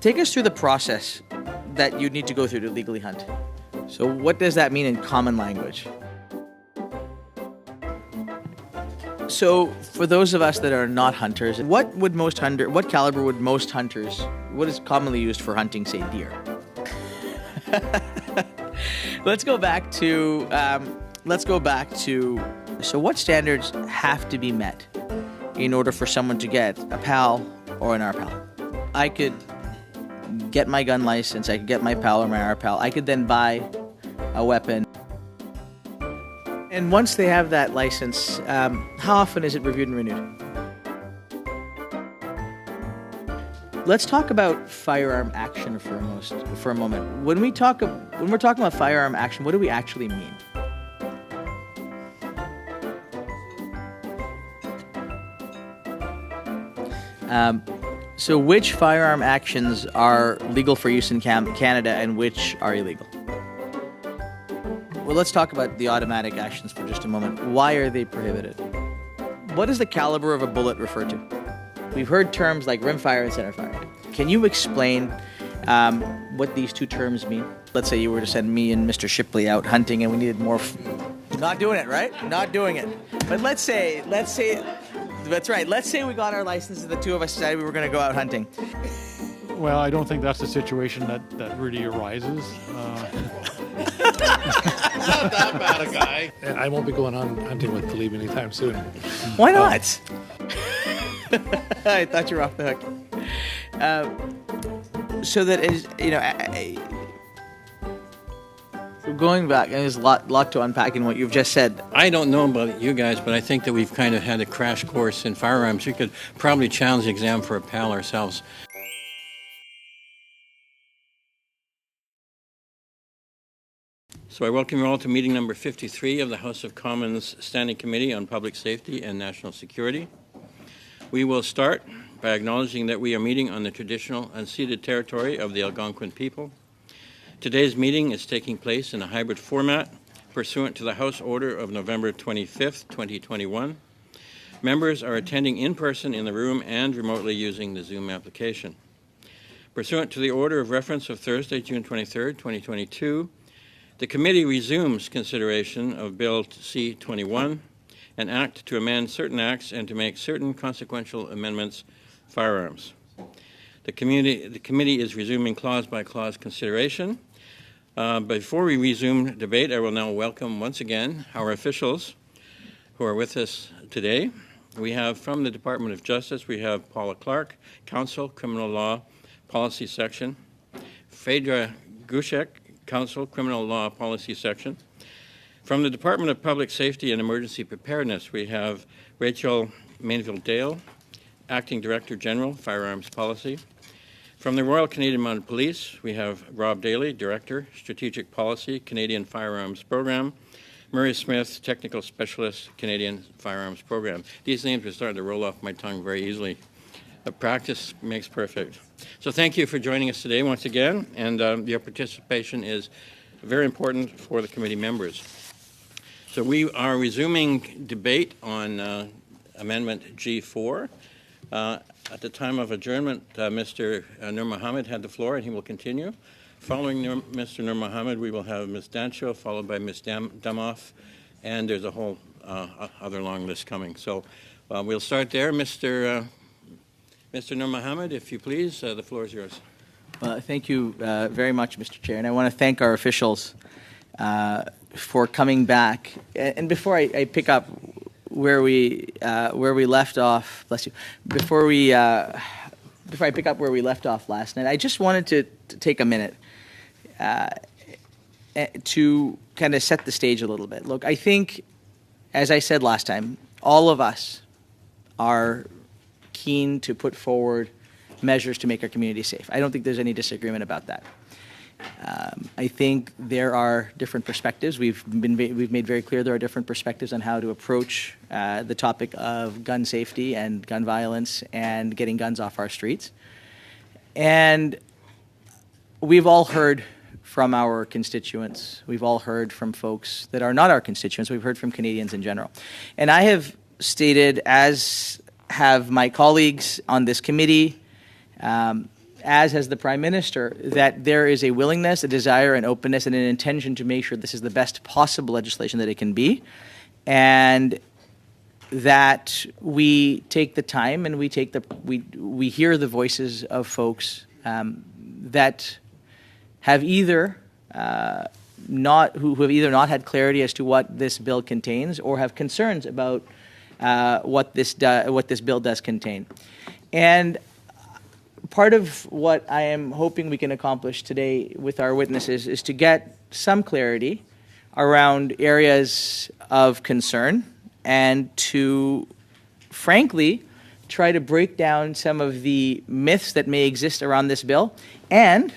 Take us through the process that you need to go through to legally hunt. So what does that mean in common language? So for those of us that are not hunters, what caliber would most hunters, what is commonly used for hunting, say, deer? Let's go back to, so what standards have to be met in order for someone to get a PAL or an RPAL? I could get my gun license, I could get my PAL or my RPAL, I could then buy a weapon. And once they have that license, how often is it reviewed and renewed? Let's talk about firearm action for a moment. When we're talking about firearm action, what do we actually mean? So which firearm actions are legal for use in Canada and which are illegal? Well, let's talk about the automatic actions for just a moment. Why are they prohibited? What does the caliber of a bullet refer to? We've heard terms like rimfire and centerfire. Can you explain what these two terms mean? Let's say you were to send me and Mr. Shipley out hunting and we needed more... Not doing it, right? Not doing it. But let's say... That's right. Let's say we got our license and the two of us decided we were going to go out hunting. Well, I don't think that's the situation that really arises. Not that bad a guy. And I won't be going on hunting with Taleeb anytime soon. Why not? I thought you were off the hook. So that is, going back, and there's a lot to unpack in what you've just said. I don't know about you guys, but I think that we've kind of had a crash course in firearms. We could probably challenge the exam for a PAL ourselves. So I welcome you all to meeting number 53 of the House of Commons Standing Committee on Public Safety and National Security. We will start by acknowledging that we are meeting on the traditional unceded territory of the Algonquin people. Today's meeting is taking place in a hybrid format pursuant to the House Order of November 25th, 2021. Members are attending in person in the room and remotely using the Zoom application. Pursuant to the order of reference of Thursday, June 23rd, 2022, the committee resumes consideration of Bill C-21, an act to amend certain acts and to make certain consequential amendments firearms. The committee is resuming clause-by-clause consideration. Before we resume debate, I will now welcome once again our officials who are with us today. We have from the Department of Justice, we have Paula Clarke, Counsel, Criminal Law, Policy Section. Phaedra Glushek, Counsel, Criminal Law, Policy Section. From the Department of Public Safety and Emergency Preparedness, we have Rachel Mainville-Dale, Acting Director General, Firearms Policy. From the Royal Canadian Mounted Police, we have Rob Daly, Director, Strategic Policy, Canadian Firearms Program. Murray Smith, Technical Specialist, Canadian Firearms Program. These names are starting to roll off my tongue very easily. Practice makes perfect. So thank you for joining us today once again, and your participation is very important for the committee members. So we are resuming debate on Amendment G4. At the time of adjournment, Mr. Noormohamed had the floor, and he will continue. Following Mr. Noormohamed, we will have Ms. Dancho, followed by Ms. Damoff, and there's a whole other long list coming. So we'll start there. Mr. Noormohamed, if you please, the floor is yours. Well, thank you very much, Mr. Chair, and I want to thank our officials for coming back. And before I pick up where we left off, bless you. Before I pick up where we left off last night, I just wanted to take a minute to kind of set the stage a little bit. Look, I think, as I said last time, all of us are keen to put forward measures to make our community safe. I don't think there's any disagreement about that. I think there are different perspectives. We've made very clear there are different perspectives on how to approach the topic of gun safety and gun violence and getting guns off our streets. And we've all heard from our constituents. We've all heard from folks that are not our constituents. We've heard from Canadians in general. And I have stated, as have my colleagues on this committee, as has the Prime Minister, that there is a willingness, a desire, an openness, and an intention to make sure this is the best possible legislation that it can be, and that we take the time and we hear the voices of folks that have either who have either not had clarity as to what this bill contains or have concerns about what this bill does contain. And part of what I am hoping we can accomplish today with our witnesses is to get some clarity around areas of concern and to, frankly, try to break down some of the myths that may exist around this bill. And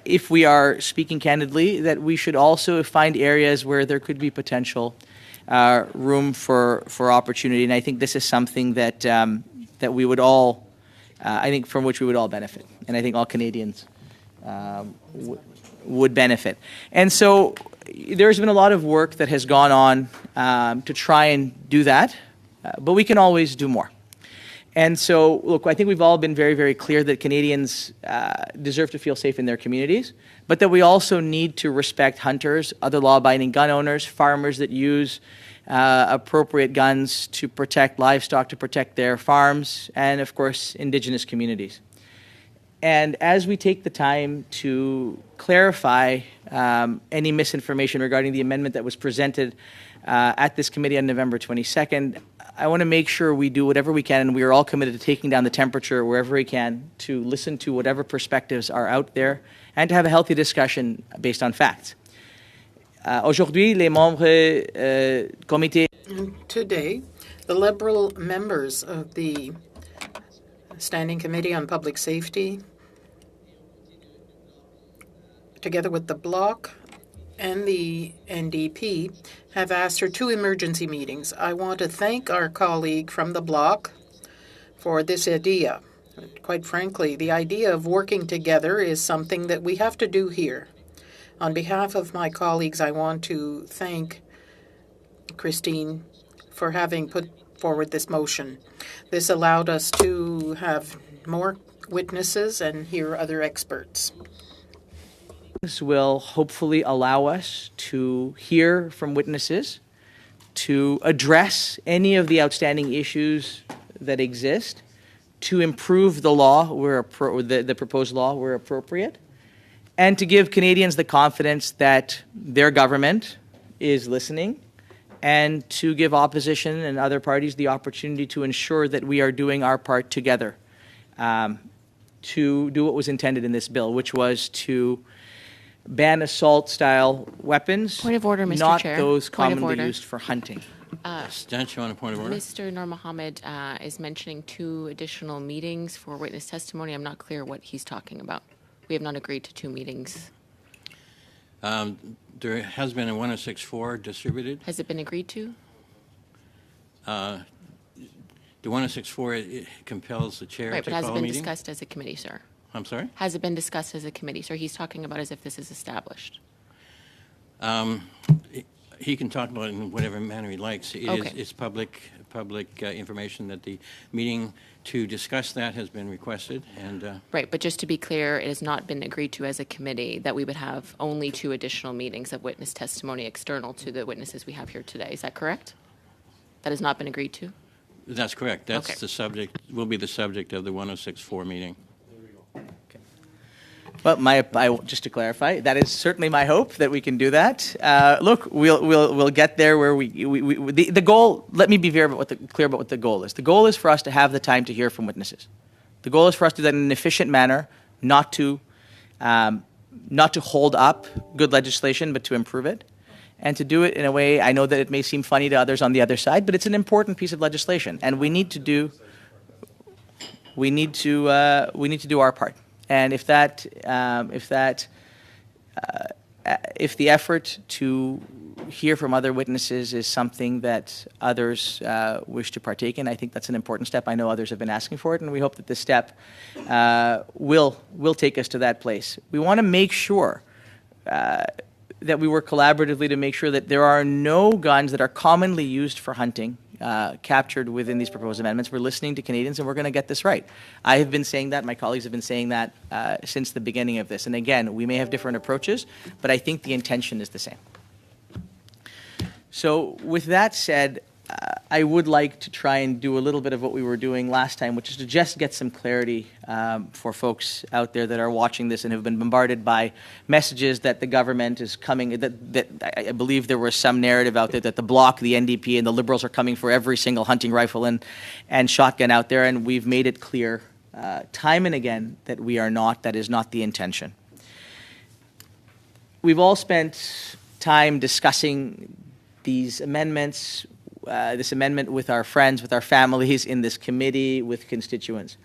if we are speaking candidly, that we should also find areas where there could be potential room for opportunity. And I think this is something that that we would all, I think, from which we would all benefit. And I think all Canadians would benefit. And so there's been a lot of work that has gone on to try and do that, but we can always do more. And so, look, I think we've all been very, very clear that Canadians deserve to feel safe in their communities, but that we also need to respect hunters, other law-abiding gun owners, farmers that use appropriate guns to protect livestock, to protect their farms, and, of course, Indigenous communities. And as we take the time to clarify any misinformation regarding the amendment that was presented at this committee on November 22nd, I want to make sure we do whatever we can, and we are all committed to taking down the temperature wherever we can, to listen to whatever perspectives are out there, and to have a healthy discussion based on facts. Aujourd'hui, les membres comité. Today, the Liberal members of the Standing Committee on Public Safety, together with the Bloc and the NDP, have asked for 2 emergency meetings. I want to thank our colleague from the Bloc for this idea. Quite frankly, the idea of working together is something that we have to do here. On behalf of my colleagues, I want to thank Christine for having put forward this motion. This allowed us to have more witnesses and hear other experts. This will hopefully allow us to hear from witnesses, to address any of the outstanding issues that exist, to improve the law where the proposed law where appropriate, and to give Canadians the confidence that their government is listening, and to give opposition and other parties the opportunity to ensure that we are doing our part together to do what was intended in this bill, which was to ban assault-style weapons, Point of order, Mr. not Chair. those Point of commonly order. used for hunting. Stanch, you want a point of order? Mr. Noormohamed is mentioning 2 additional meetings for witness testimony. I'm not clear what he's talking about. We have not agreed to 2 meetings. There has been a 1064 distributed. Has it been agreed to? The 1064 it compels the chair Right, to but has call it a been meeting. discussed as a committee, sir? I'm sorry? Has it been discussed as a committee, sir? He's talking about as if this is established. He can talk about it in whatever manner he likes. Okay. It's public information that the meeting to discuss that has been requested. And Right, but just to be clear, it has not been agreed to as a committee that we would have only 2 additional meetings of witness testimony external to the witnesses we have here today. Is that correct? That has not been agreed to? that's correct. That's Okay. the subject, will be the subject of the 1064 meeting. Well, just to clarify, that is certainly my hope that we can do that. Look, we'll get there where the goal. Let me be clear about what the goal is. The goal is for us to have the time to hear from witnesses. The goal is for us to do that in an efficient manner, not to hold up good legislation, but to improve it, and to do it in a way. I know that it may seem funny to others on the other side, but it's an important piece of legislation, and we need to do our part. And if the effort to hear from other witnesses is something that others wish to partake in, I think that's an important step. I know others have been asking for it, and we hope that this step will take us to that place. We want to make sure that we work collaboratively to make sure that there are no guns that are commonly used for hunting captured within these proposed amendments. We're listening to Canadians, and we're going to get this right. I have been saying that. My colleagues have been saying that since the beginning of this. And again, we may have different approaches, but I think the intention is the same. So with that said, I would like to try and do a little bit of what we were doing last time, which is to just get some clarity for folks out there that are watching this and have been bombarded by messages that the government is coming, that I believe there was some narrative out there that the Bloc, the NDP, and the Liberals are coming for every single hunting rifle and shotgun out there, and we've made it clear time and again that we are not. That is not the intention. We've all spent time discussing these amendments, this amendment with our friends, with our families, in this committee, with constituents.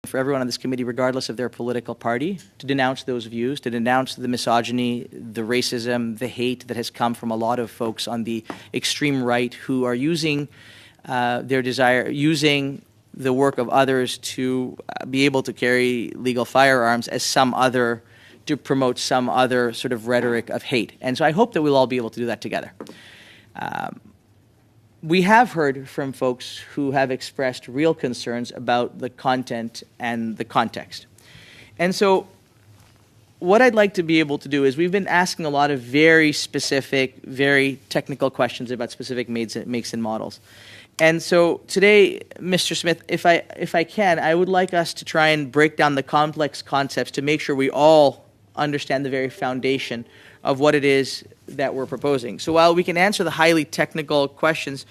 For everyone on this committee, regardless of their political party, to denounce those views, to denounce the misogyny, the racism, the hate that has come from a lot of folks on the extreme right who are using using the work of others to be able to carry legal firearms as to promote some other sort of rhetoric of hate. And so I hope that we'll all be able to do that together. We have heard from folks who have expressed real concerns about the content and the context. And so what I'd like to be able to do is we've been asking a lot of very specific, very technical questions about specific makes and models. And so today, Mr. Smith, if I can, I would like us to try and break down the complex concepts to make sure we all understand the very foundation of what it is that we're proposing. So while we can answer the highly technical questions,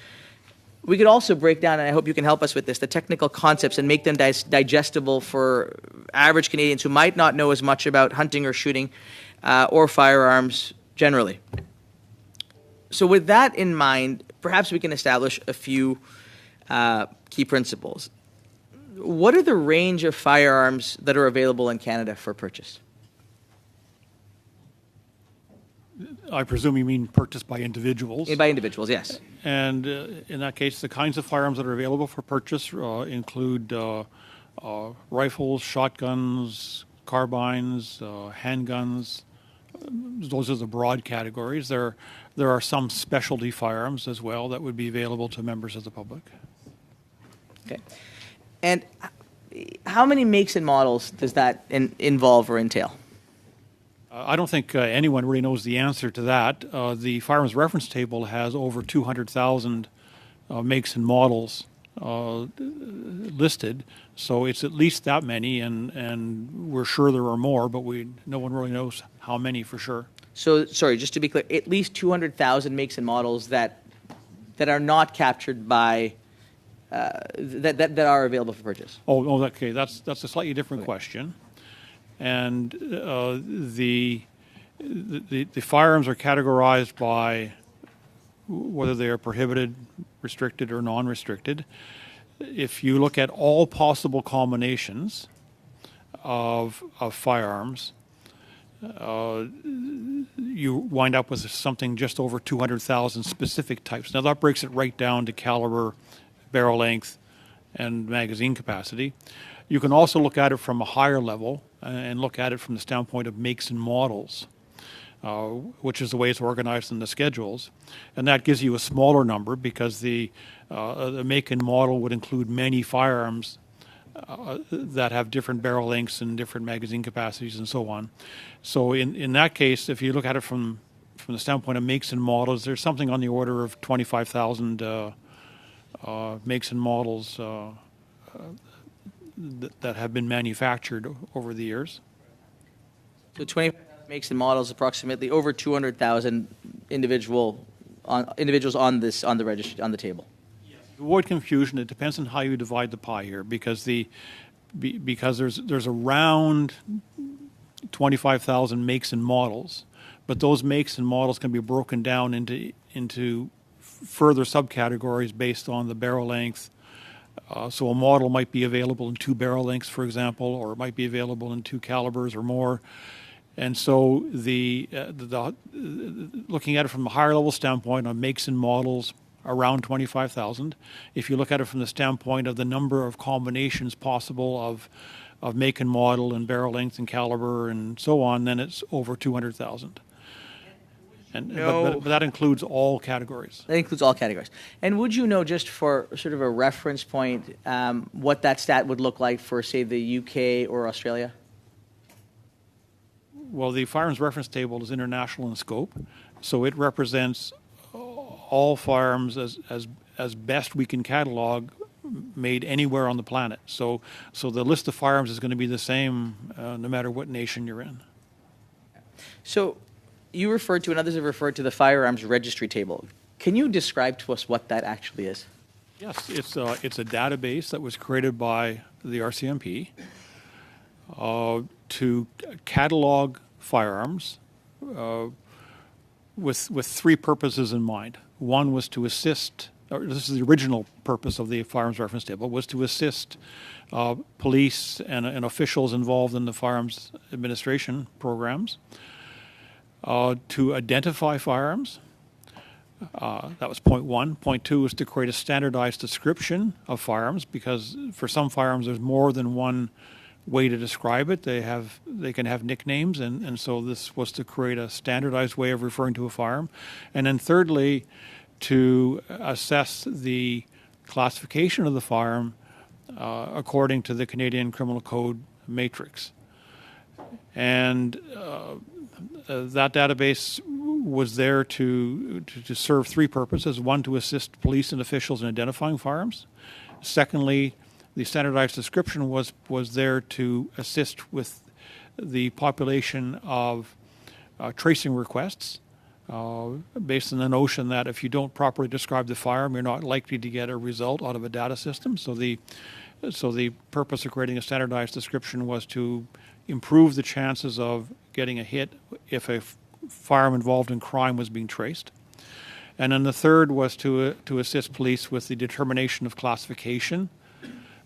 we could also break down, and I hope you can help us with this, the technical concepts and make them digestible for average Canadians who might not know as much about hunting or shooting or firearms generally. So with that in mind, perhaps we can establish a few key principles. What are the range of firearms that are available in Canada for purchase? I presume you mean purchased by individuals. By individuals, yes. And in that case, the kinds of firearms that are available for purchase include rifles, shotguns, carbines, handguns. Those are the broad categories. There are some specialty firearms as well that would be available to members of the public. Okay. And how many makes and models does that involve or entail? I don't think anyone really knows the answer to that. The Firearms Reference Table has over 200,000 makes and models listed, so it's at least that many, and we're sure there are more, but no one really knows how many for sure. So, sorry, just to be clear, at least 200,000 makes and models that are not captured by that are available for purchase. Oh, okay. That's a slightly different question. And the firearms are categorized by whether they are prohibited, restricted, or non-restricted. If you look at all possible combinations of firearms, you wind up with something just over 200,000 specific types. Now that breaks it right down to caliber, barrel length, and magazine capacity. You can also look at it from a higher level and look at it from the standpoint of makes and models, which is the way it's organized in the schedules. And that gives you a smaller number because the make and model would include many firearms that have different barrel lengths and different magazine capacities and so on. So in that case, if you look at it from the standpoint of makes and models, there's something on the order of 25,000 makes and models that have been manufactured over the years. So 20 makes and models, approximately over 200,000 individuals on the table. To avoid confusion, it depends on how you divide the pie here, because there's around 25,000 makes and models, but those makes and models can be broken down into further subcategories based on the barrel length. So a model might be available in 2 barrel lengths, for example, or it might be available in 2 calibers or more. And so looking at it from a higher level standpoint on makes and models, around 25,000. If you look at it from the standpoint of the number of combinations possible of make and model and barrel length and caliber and so on, then it's over 200,000. But that includes all categories. That includes all categories. And would you know, just for sort of a reference point, what that stat would look like for, say, the UK or Australia? Well, the Firearms Reference Table is international in scope, so it represents all firearms as best we can catalog made anywhere on the planet. So the list of firearms is going to be the same no matter what nation you're in. So you referred to, and others have referred to, the Firearms Registry Table. Can you describe to us what that actually is? Yes, it's a database that was created by the RCMP to catalog firearms with 3 purposes in mind. One was to assist, or this is the original purpose of the Firearms Reference Table, was to assist police and officials involved in the firearms administration programs to identify firearms. That was point 1. Point 2 was to create a standardized description of firearms, because for some firearms there's more than one way to describe it. They can have nicknames, and so this was to create a standardized way of referring to a firearm. And then thirdly, to assess the classification of the firearm according to the Canadian Criminal Code matrix. And that database was there to serve 3 purposes. One, to assist police and officials in identifying firearms. Secondly, the standardized description was there to assist with the population of tracing requests based on the notion that if you don't properly describe the firearm, you're not likely to get a result out of a data system. So the purpose of creating a standardized description was to improve the chances of getting a hit if a firearm involved in crime was being traced. And then the third was to assist police with the determination of classification,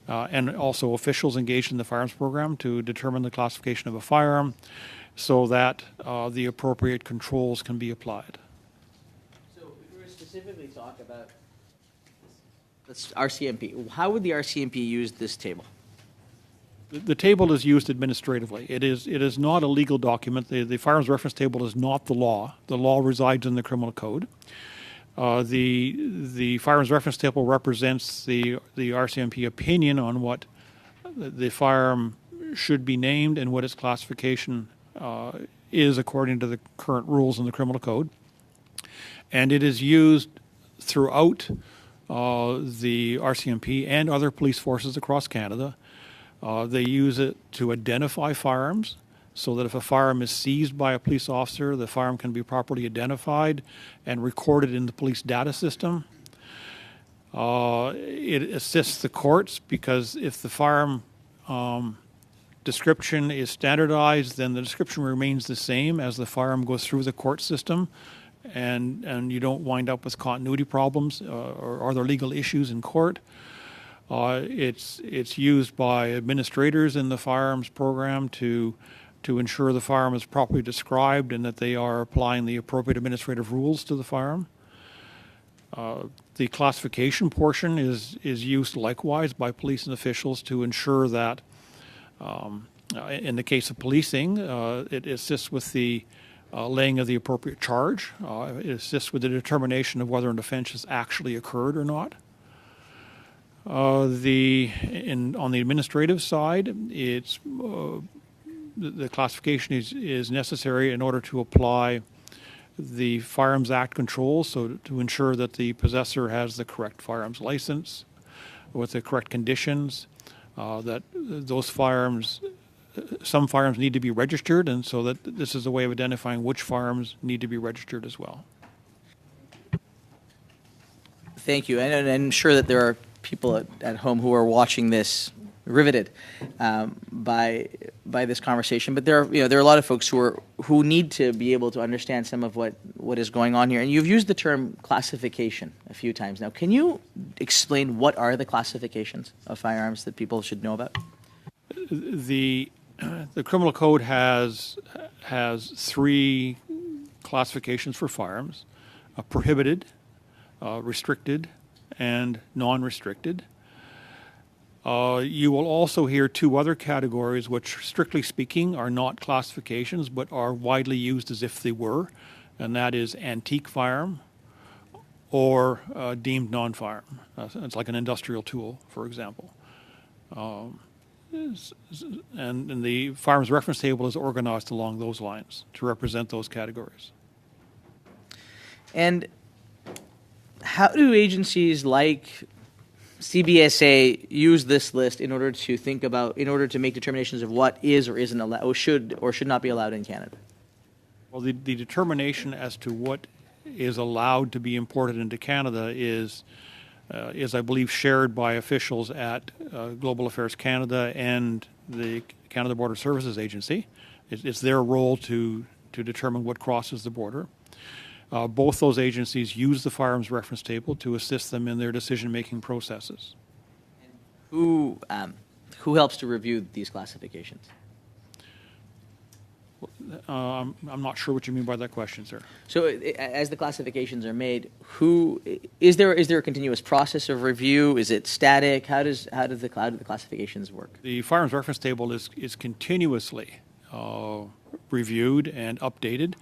and also officials engaged in the firearms program to determine the classification of a firearm so that the appropriate controls can be applied. So if we were specifically talk about this RCMP, how would the RCMP use this table? The table is used administratively. It is not a legal document. The Firearms Reference Table is not the law. The law resides in the Criminal Code. The Firearms Reference Table represents the RCMP opinion on what the firearm should be named and what its classification is according to the current rules in the Criminal Code. And it is used throughout the RCMP and other police forces across Canada. They use it to identify firearms, so that if a firearm is seized by a police officer, the firearm can be properly identified and recorded in the police data system. It assists the courts, because if the firearm description is standardized, then the description remains the same as the firearm goes through the court system, and you don't wind up with continuity problems or other legal issues in court. It's used by administrators in the firearms program to ensure the firearm is properly described and that they are applying the appropriate administrative rules to the firearm. The classification portion is used likewise by police and officials to ensure that, in the case of policing, it assists with the laying of the appropriate charge. It assists with the determination of whether an offense has actually occurred or not. On the administrative side, it's the classification is necessary in order to apply the Firearms Act controls, so to ensure that the possessor has the correct firearms license with the correct conditions, that those firearms, some firearms need to be registered, and so that this is a way of identifying which firearms need to be registered as well. Thank you. And I'm sure that there are people at home who are watching this riveted by by this conversation, but there are a lot of folks who need to be able to understand some of what is going on here. And you've used the term classification a few times now. Can you explain what are the classifications of firearms that people should know about? The criminal code has 3 classifications for firearms: prohibited, restricted, and non-restricted. You will also hear 2 other categories which, strictly speaking, are not classifications but are widely used as if they were, and that is antique firearm or deemed non-firearm. It's like an industrial tool, for example. And the firearms reference table is organized along those lines to represent those categories. And how do agencies like CBSA use this list in order to make determinations of what is or isn't allowed, or should not be allowed in Canada? Well, the determination as to what is allowed to be imported into Canada is, I believe, shared by officials at Global Affairs Canada and the Canada Border Services Agency. It's their role to determine what crosses the border. Both those agencies use the firearms reference table to assist them in their decision-making processes. Who helps to review these classifications? I'm not sure what you mean by that question, sir. So, as the classifications are made, is there a continuous process of review? Is it static? How do the classifications work? The firearms reference table is continuously reviewed and updated.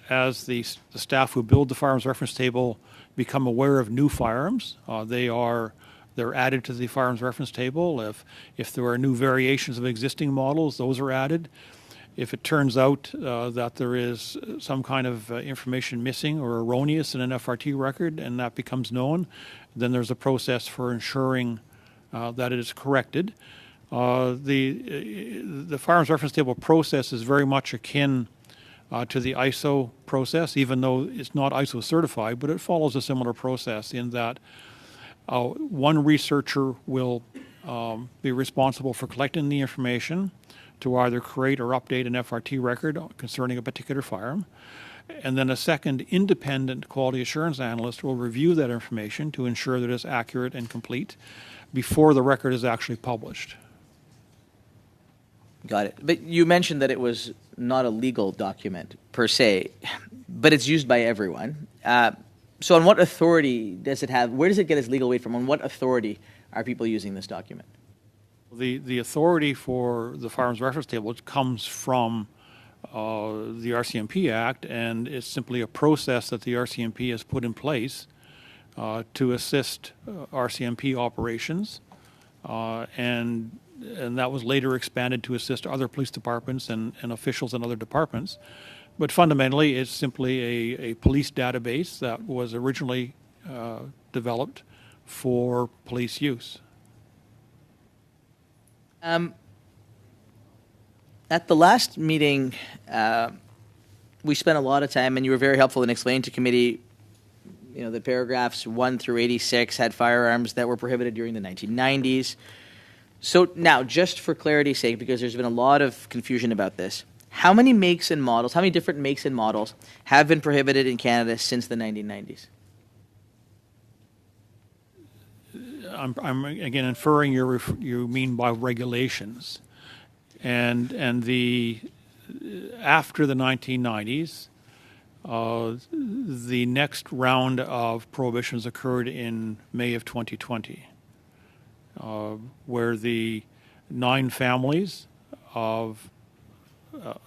As the staff who build the firearms reference table become aware of new firearms, they're added to the firearms reference table. If there are new variations of existing models, those are added. If it turns out that there is some kind of information missing or erroneous in an FRT record and that becomes known, then there's a process for ensuring that it is corrected. The firearms reference table process is very much akin to the ISO process, even though it's not ISO certified, but it follows a similar process in that one researcher will be responsible for collecting the information to either create or update an FRT record concerning a particular firearm. And then a second independent quality assurance analyst will review that information to ensure that it's accurate and complete before the record is actually published. Got it. But you mentioned that it was not a legal document per se, but it's used by everyone. So on what authority does it have? Where does it get its legal weight from? On what authority are people using this document? The authority for the firearms reference table comes from the RCMP Act, and it's simply a process that the RCMP has put in place to assist RCMP operations, and that was later expanded to assist other police departments and officials in other departments. But fundamentally, it's simply a police database that was originally developed for police use. At the last meeting, we spent a lot of time, and you were very helpful in explaining to committee, the paragraphs 1 through 86 had firearms that were prohibited during the 1990s. So now, just for clarity's sake, because there's been a lot of confusion about this, how many different makes and models have been prohibited in Canada since the 1990s? I'm again inferring you mean by regulations, and after the 1990s, the next round of prohibitions occurred in May of 2020, where the 9 families of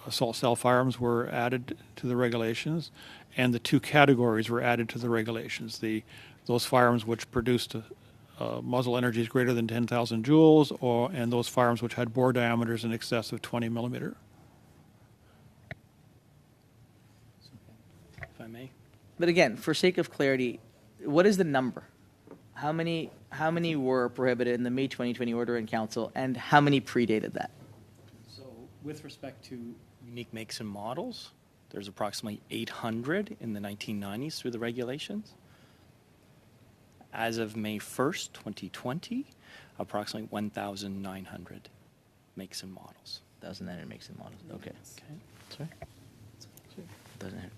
assault style firearms were added to the regulations, and the 2 categories were added to the regulations. Those firearms which produced muzzle energies greater than 10,000 joules, and those firearms which had bore diameters in excess of 20 millimeter. If I may. But again, for sake of clarity, what is the number? How many were prohibited in the May 2020 order in council, and how many predated that? So with respect to unique makes and models, there's approximately 800 in the 1990s through the regulations. As of May 1st, 2020, approximately 1,900 makes and models. 1,900 makes and models. Okay. Sorry? 1,900.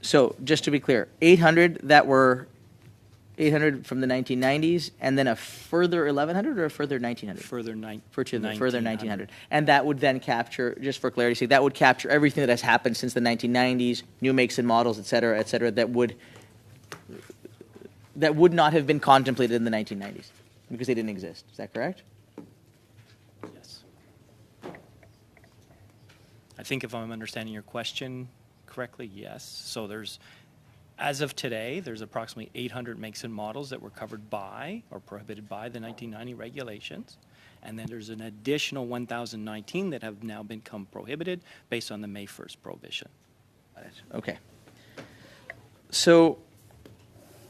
So just to be clear, 800 that were 800 from the 1990s, and then a further 1,100 or a further 1,900? Further Further 1,900. And that would then capture, just for clarity's sake, that would capture everything that has happened since the 1990s, new makes and models, et cetera, that would not have been contemplated in the 1990s because they didn't exist. Is that correct? Yes. I think if I'm understanding your question correctly, yes. So as of today, there's approximately 800 makes and models that were covered by or prohibited by the 1990 regulations. And then there's an additional 1,019 that have now become prohibited based on the May 1st prohibition. Okay. So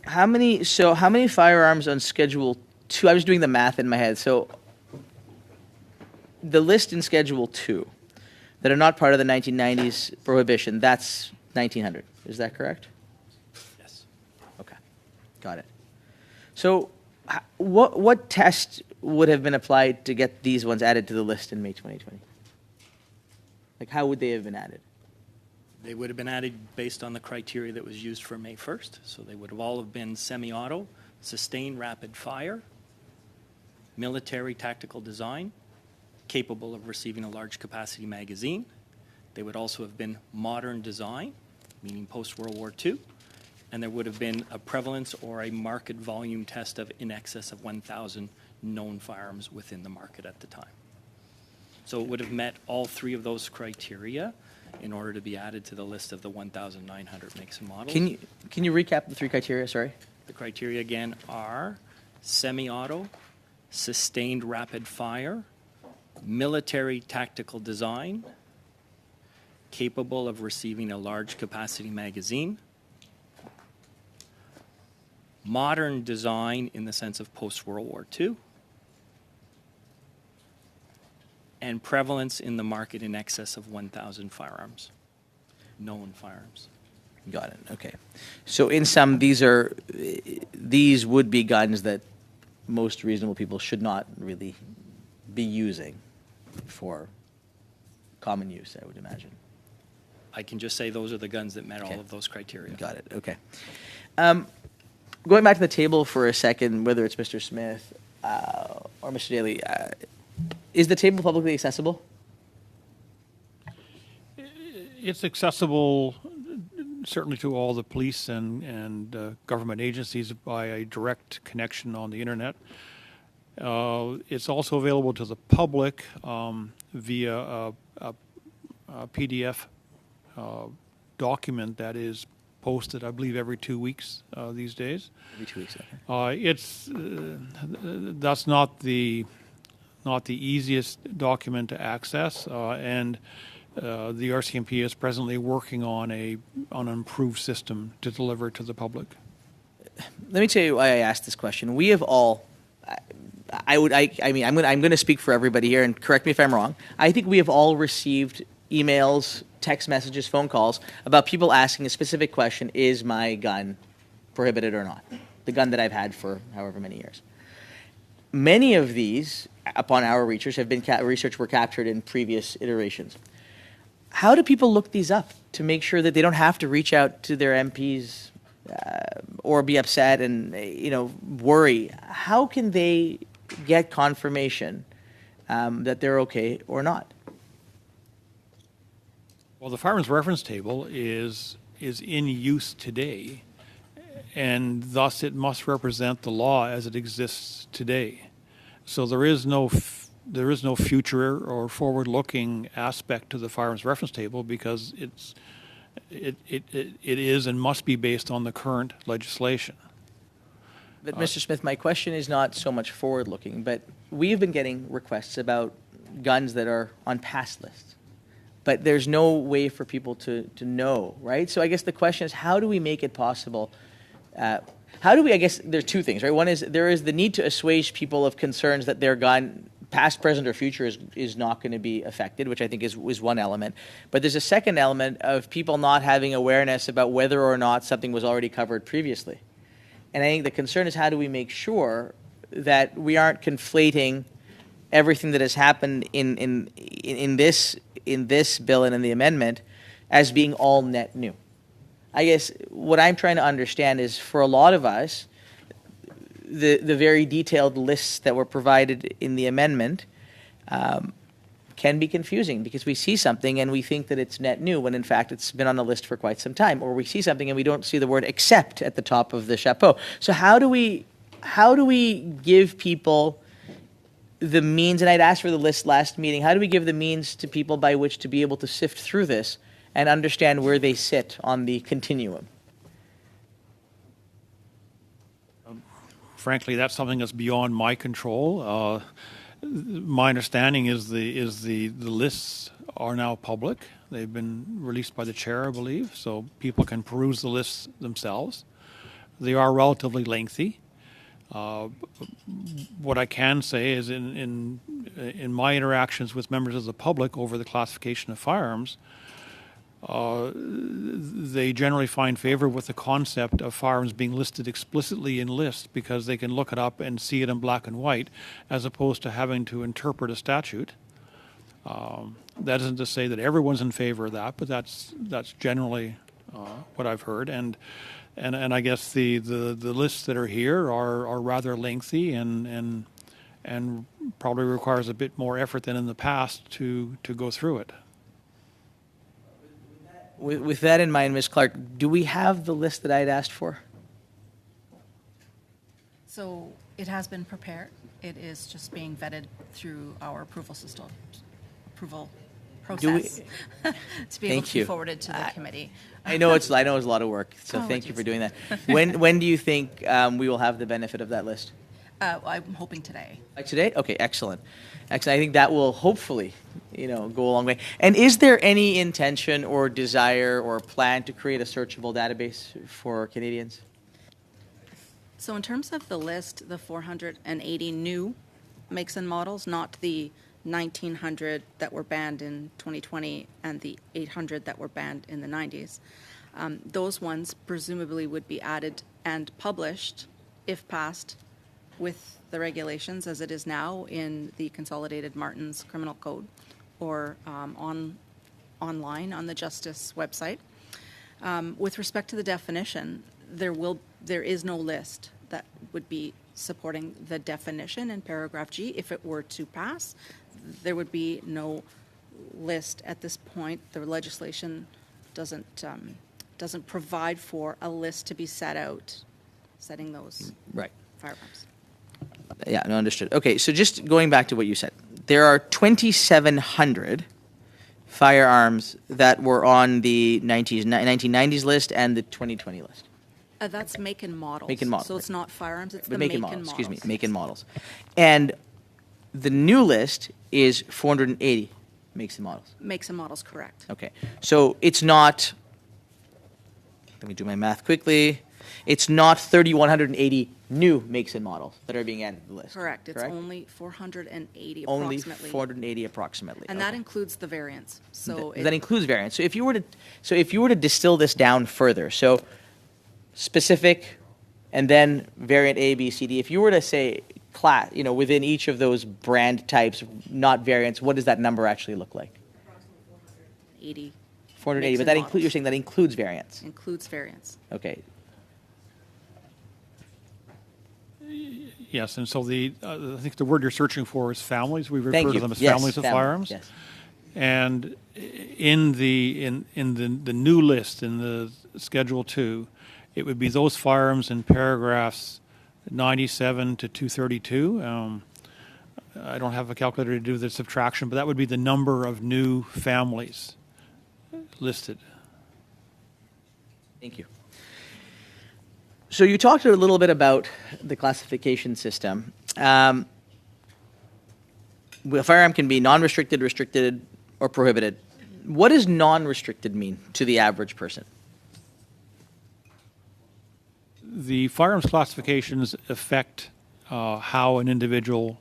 how many firearms on Schedule 2? I was doing the math in my head. So the list in Schedule 2 that are not part of the 1990s prohibition, that's 1,900. Is that correct? Yes. Okay. Got it. So what test would have been applied to get these ones added to the list in May 2020? Like, how would they have been added? They would have been added based on the criteria that was used for May 1st. So they would have all have been semi-auto, sustained rapid fire, military tactical design, capable of receiving a large capacity magazine. They would also have been modern design, meaning post-World War II. And there would have been a prevalence or a market volume test of in excess of 1,000 known firearms within the market at the time. So it would have met all three of those criteria in order to be added to the list of the 1,900 makes and models. Can you recap the three criteria? Sorry. The criteria again are semi-auto, sustained rapid fire, military tactical design, capable of receiving a large capacity magazine, modern design in the sense of post-World War II, and prevalence in the market in excess of 1,000 firearms, known firearms. Got it. Okay. So in sum, these would be guns that most reasonable people should not really be using for common use, I would imagine. I can just say those are the guns that met all of those criteria. Got it. Okay. Going back to the table for a second, whether it's Mr. Smith or Mr. Daly, is the table publicly accessible? It's accessible certainly to all the police and government agencies by a direct connection on the internet. It's also available to the public via a PDF document that is posted, I believe, every 2 weeks these days. Every 2 weeks, okay. That's not the easiest document to access, and the RCMP is presently working on an improved system to deliver to the public. Let me tell you why I asked this question. We have all, I'm going to speak for everybody here, and correct me if I'm wrong. I think we have all received emails, text messages, phone calls about people asking a specific question: is my gun prohibited or not? The gun that I've had for however many years. Many of these, upon our research, have been research were captured in previous iterations. How do people look these up to make sure that they don't have to reach out to their MPs or be upset and worry? How can they get confirmation that they're okay or not? Well, the Firearms Reference Table is in use today, and thus it must represent the law as it exists today. So there is no future or forward-looking aspect to the Firearms Reference Table because it is and must be based on the current legislation. But Mr. Smith, my question is not so much forward-looking, but we've been getting requests about guns that are on past lists. But there's no way for people to know, right? So I guess the question is, how do we make it possible? I guess there's two things, right? One is there is the need to assuage people of concerns that their gun, past, present, or future, is not going to be affected, which I think is one element. But there's a second element of people not having awareness about whether or not something was already covered previously. And I think the concern is, how do we make sure that we aren't conflating everything that has happened in this bill and in the amendment as being all net new. I guess what I'm trying to understand is, for a lot of us, the very detailed lists that were provided in the amendment can be confusing, because we see something and we think that it's net new when in fact it's been on the list for quite some time, or we see something and we don't see the word except at the top of the chapeau. So how do we give people the means, and I'd asked for the list last meeting, how do we give the means to people by which to be able to sift through this and understand where they sit on the continuum? Frankly, that's something that's beyond my control. My understanding is the lists are now public. They've been released by the chair, I believe, so people can peruse the lists themselves. They are relatively lengthy. What I can say is, in my interactions with members of the public over the classification of firearms, they generally find favor with the concept of firearms being listed explicitly in lists, because they can look it up and see it in black and white, as opposed to having to interpret a statute. That isn't to say that everyone's in favor of that, but that's generally what I've heard. And I guess the lists that are here are rather lengthy and probably requires a bit more effort than in the past to go through it. With that in mind, Ms. Clarke, do we have the list that I'd asked for? So it has been prepared. It is just being vetted through our approval process to be able to be forwarded to the committee. I know it's a lot of work, so thank you for doing that. When do you think we will have the benefit of that list? I'm hoping today. Like today? Okay, excellent. Excellent. I think that will hopefully, go a long way. And is there any intention or desire or plan to create a searchable database for Canadians? So in terms of the list, the 480 new makes and models, not the 1,900 that were banned in 2020 and the 800 that were banned in the 90s, those ones presumably would be added and published, if passed, with the regulations as it is now in the Consolidated Martin's Criminal Code, or online on the Justice website. With respect to the definition, there is no list that would be supporting the definition in paragraph G. If it were to pass, there would be no list at this point. The legislation doesn't provide for a list to be set out, setting those firearms. Yeah, no, understood. Okay, so just going back to what you said, there are 2,700 firearms that were on the 1990s list and the 2020 list. That's make and models. Make and models. So it's not firearms, it's But the make and models. Excuse me, make and models. And the new list is 480 makes and models. Makes and models, correct. Okay, so it's not, let me do my math quickly, it's not 3,180 new makes and models that are being added to the list. Correct. It's only 480 only approximately. 480 approximately. And that includes the variants. So that includes variants. So if you were to distill this down further, so specific and then variant A, B, C, D, if you were to say class, within each of those brand types, not variants, what does that number actually look like? 80. 480, but that you're saying that includes variants. Includes variants. Okay. Yes, and so I think the word you're searching for is families. We refer to them as Yes, families of firearms. Yes. And in the new list, in the Schedule 2, it would be those firearms in paragraphs 97 to 232. I don't have a calculator to do the subtraction, but that would be the number of new families listed. Thank you. So you talked a little bit about the classification system. A firearm can be non-restricted, restricted, or prohibited. What does non-restricted mean to the average person? The firearms classifications affect how an individual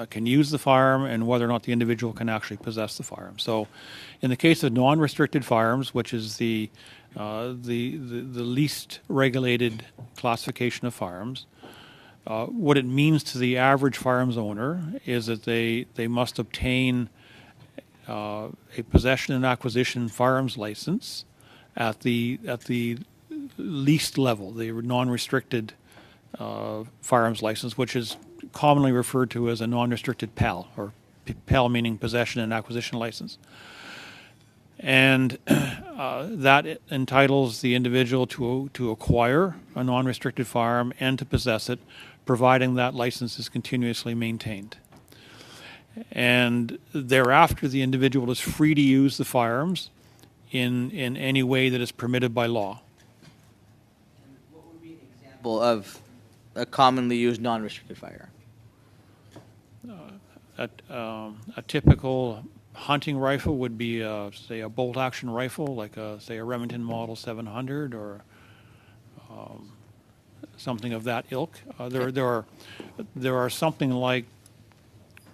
can use the firearm and whether or not the individual can actually possess the firearm. So in the case of non-restricted firearms, which is the least regulated classification of firearms, What it means to the average firearms owner is that they must obtain a possession and acquisition firearms license at the least level, the non-restricted firearms license, which is commonly referred to as a non-restricted PAL, or PAL meaning possession and acquisition license. And that entitles the individual to acquire a non-restricted firearm and to possess it, providing that license is continuously maintained. And thereafter, the individual is free to use the firearms in any way that is permitted by law. What would be an example of a commonly used non-restricted firearm? A typical hunting rifle would be, say, a bolt-action rifle, like say a Remington Model 700 or something of that ilk. There are something like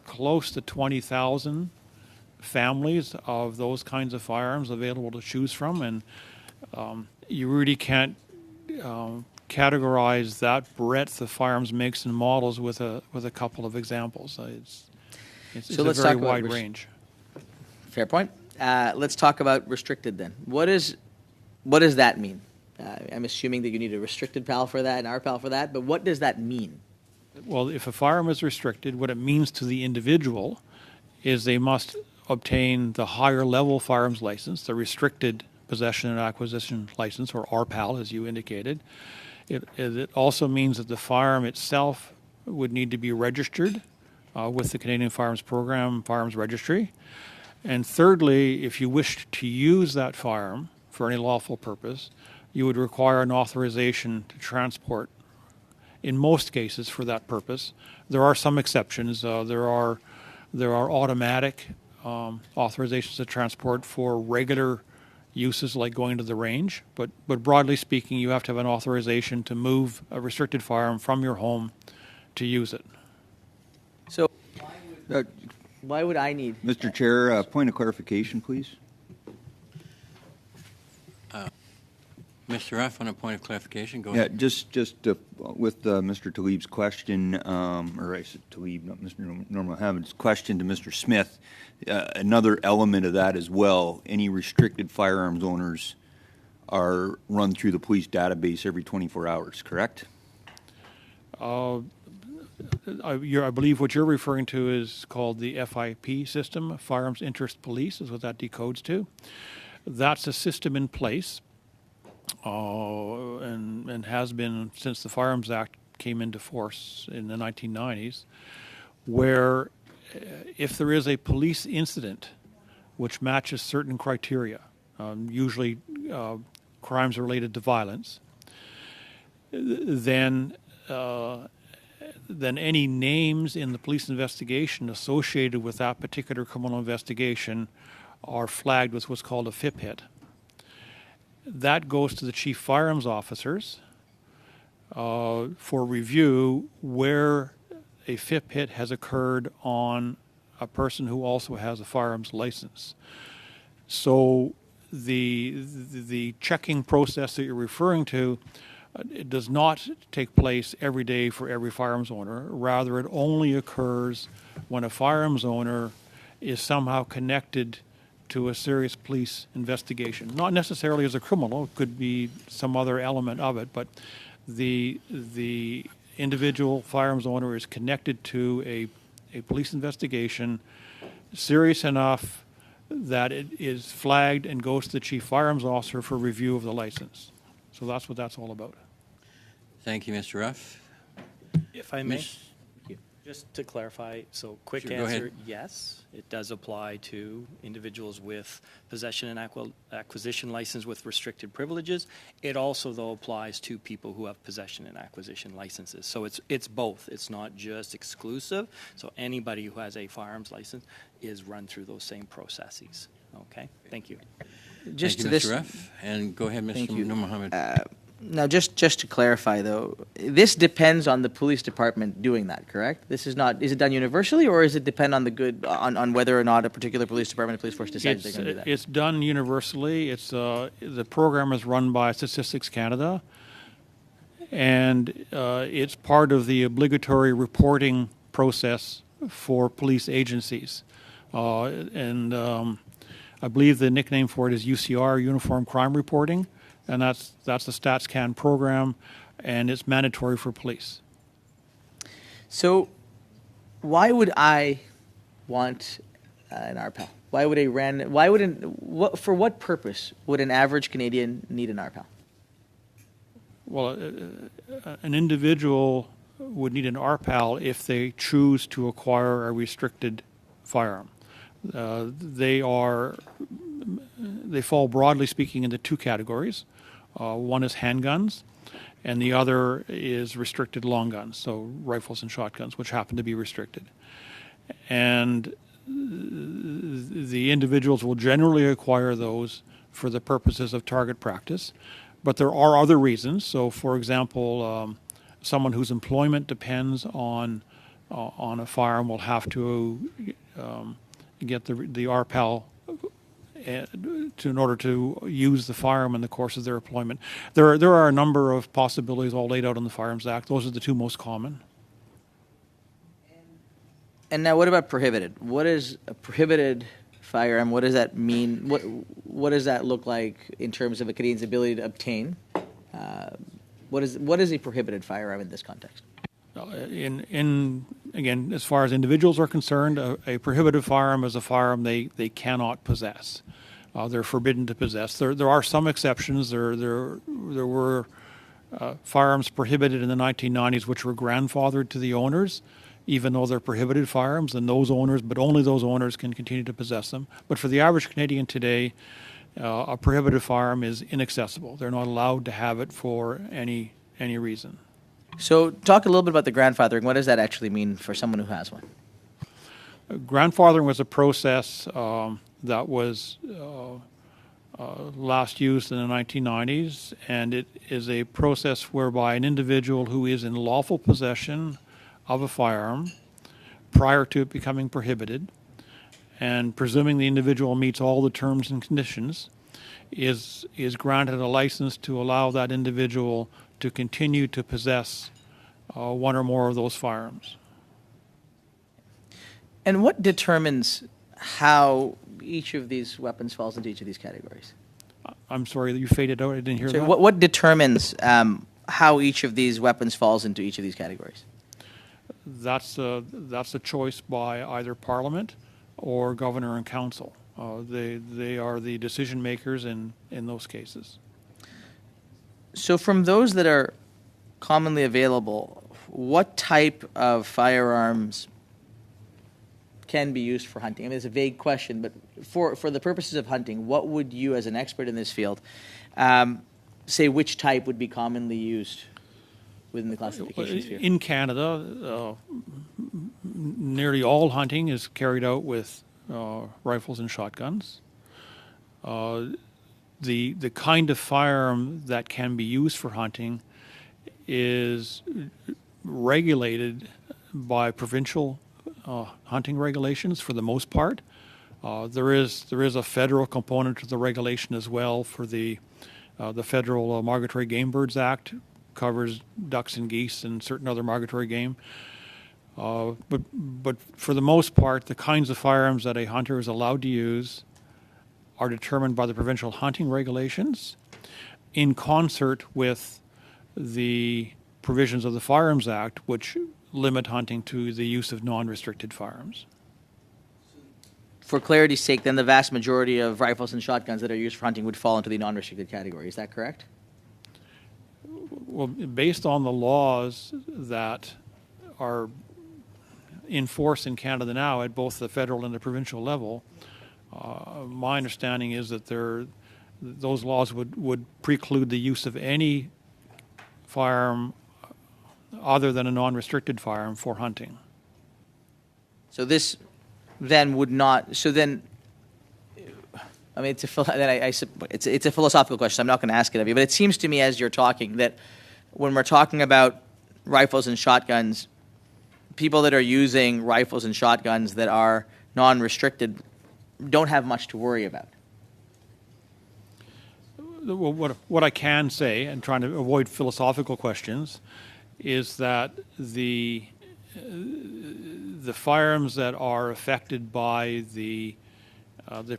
close to 20,000 families of those kinds of firearms available to choose from, and you really can't categorize that breadth of firearms makes and models with a couple of examples. It's So a let's very talk about wide range. Fair point. Let's talk about restricted then. What does that mean? I'm assuming that you need a restricted PAL for that and RPAL for that, but what does that mean? Well, if a firearm is restricted, what it means to the individual is they must obtain the higher level firearms license, the restricted possession and acquisition license, or RPAL, as you indicated. It also means that the firearm itself would need to be registered with the Canadian Firearms Program Firearms Registry. And thirdly, if you wish to use that firearm for any lawful purpose, you would require an authorization to transport, in most cases, for that purpose. There are some exceptions. There are automatic authorizations to transport for regular uses like going to the range, but broadly speaking, you have to have an authorization to move a restricted firearm from your home to use it. So why would I need... Mr. Chair, point of clarification, please. Mr. Ruff, on a point of clarification, go Yeah, ahead. just with Mr. Taleeb's question, or I said Taleeb, not Mr. Noormohamed's question to Mr. Smith, another element of that as well, any restricted firearms owners are run through the police database every 24 hours, correct? I believe what you're referring to is called the FIP system, Firearms Interest Police, is what that decodes to. That's a system in place, and has been since the Firearms Act came into force in the 1990s, where if there is a police incident which matches certain criteria, usually crimes related to violence, then any names in the police investigation associated with that particular criminal investigation are flagged with what's called a FIP hit. That goes to the chief firearms officers for review where a FIP hit has occurred on a person who also has a firearms license. So the checking process that you're referring to, it does not take place every day for every firearms owner. Rather, it only occurs when a firearms owner is somehow connected to a serious police investigation. Not necessarily as a criminal, it could be some other element of it, but the individual firearms owner is connected to a police investigation serious enough that it is flagged and goes to the chief firearms officer for review of the license. So that's what that's all about. Thank you, Mr. Ruff. If I may, Miss- just to clarify, so quick Sure, go answer, ahead. yes, it does apply to individuals with possession and acquisition license with restricted privileges. It also, though, applies to people who have possession and acquisition licenses. So it's both. It's not just exclusive. So anybody who has a firearms license is run through those same processes. Okay, thank you. Just Thank to you, this, Mr. Ruff. And go ahead, Thank Mr. you. Noormohamed. now just to clarify though, this depends on the police department doing that, correct? This is not. Is it done universally, or is it depend on on whether or not a particular police department or police force decides they're going to do that? It's done universally. The program is run by Statistics Canada, and it's part of the obligatory reporting process for police agencies. I believe the nickname for it is UCR, Uniform Crime Reporting, and that's the StatsCan program, and it's mandatory for police. So why would I want an RPAL? For what purpose would an average Canadian need an RPAL? Well, an individual would need an RPAL if they choose to acquire a restricted firearm. They fall, broadly speaking, into two categories. One is handguns, and the other is restricted long guns, so rifles and shotguns, which happen to be restricted. And the individuals will generally acquire those for the purposes of target practice. But there are other reasons. So, for example, someone whose employment depends on a firearm will have to get the RPAL in order to use the firearm in the course of their employment. There are a number of possibilities all laid out in the Firearms Act. Those are the two most common. And now, what about prohibited? What is a prohibited firearm? What does that mean? What does that look like in terms of a Canadian's ability to obtain? What is a prohibited firearm in this context? Again, as far as individuals are concerned, a prohibited firearm is a firearm they cannot possess. They're forbidden to possess. There are some exceptions. There were firearms prohibited in the 1990s which were grandfathered to the owners, even though they're prohibited firearms, and those owners, but only those owners, can continue to possess them. But for the average Canadian today, a prohibited firearm is inaccessible. They're not allowed to have it for any reason. So talk a little bit about the grandfathering. What does that actually mean for someone who has one? Grandfathering was a process that was last used in the 1990s, and it is a process whereby an individual who is in lawful possession of a firearm prior to it becoming prohibited, and presuming the individual meets all the terms and conditions, is granted a license to allow that individual to continue to possess one or more of those firearms. And what determines how each of these weapons falls into each of these categories? I'm sorry, you faded out. I didn't hear that. What determines how each of these weapons falls into each of these categories? That's a choice by either Parliament or Governor and Council. They are the decision makers in those cases. So from those that are commonly available, what type of firearms can be used for hunting? I mean, it's a vague question, but for the purposes of hunting, what would you, as an expert in this field, say which type would be commonly used within the classification sphere? In Canada, nearly all hunting is carried out with rifles and shotguns. The kind of firearm that can be used for hunting is regulated by provincial hunting regulations for the most part. There is a federal component to the regulation as well for the federal Migratory Game Birds Act. Covers ducks and geese and certain other migratory game. But for the most part, the kinds of firearms that a hunter is allowed to use are determined by the provincial hunting regulations in concert with the provisions of the Firearms Act, which limit hunting to the use of non-restricted firearms. For clarity's sake, then the vast majority of rifles and shotguns that are used for hunting would fall into the non-restricted category. Is that correct? Well, based on the laws that are in force in Canada now at both the federal and the provincial level, my understanding is that those laws would preclude the use of any firearm other than a non-restricted firearm for hunting. So this then would not. So then, I mean, it's a philosophical question. I'm not going to ask it of you, but it seems to me as you're talking that when we're talking about rifles and shotguns, people that are using rifles and shotguns that are non-restricted don't have much to worry about. what I can say, and trying to avoid philosophical questions, is that the firearms that are affected by the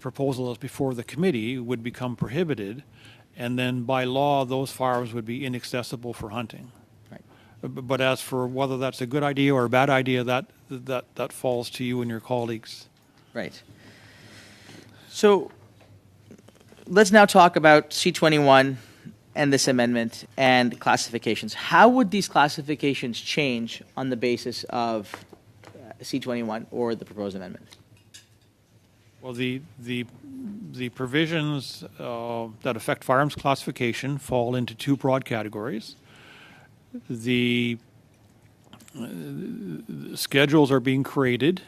proposal that's before the committee would become prohibited, and then by law those firearms would be inaccessible for hunting. Right. But as for whether that's a good idea or a bad idea, that falls to you and your colleagues. Right. So let's now talk about C21 and this amendment and classifications. How would these classifications change on the basis of C21 or the proposed amendment? Well, the provisions that affect firearms classification fall into two broad categories. The schedules are being created,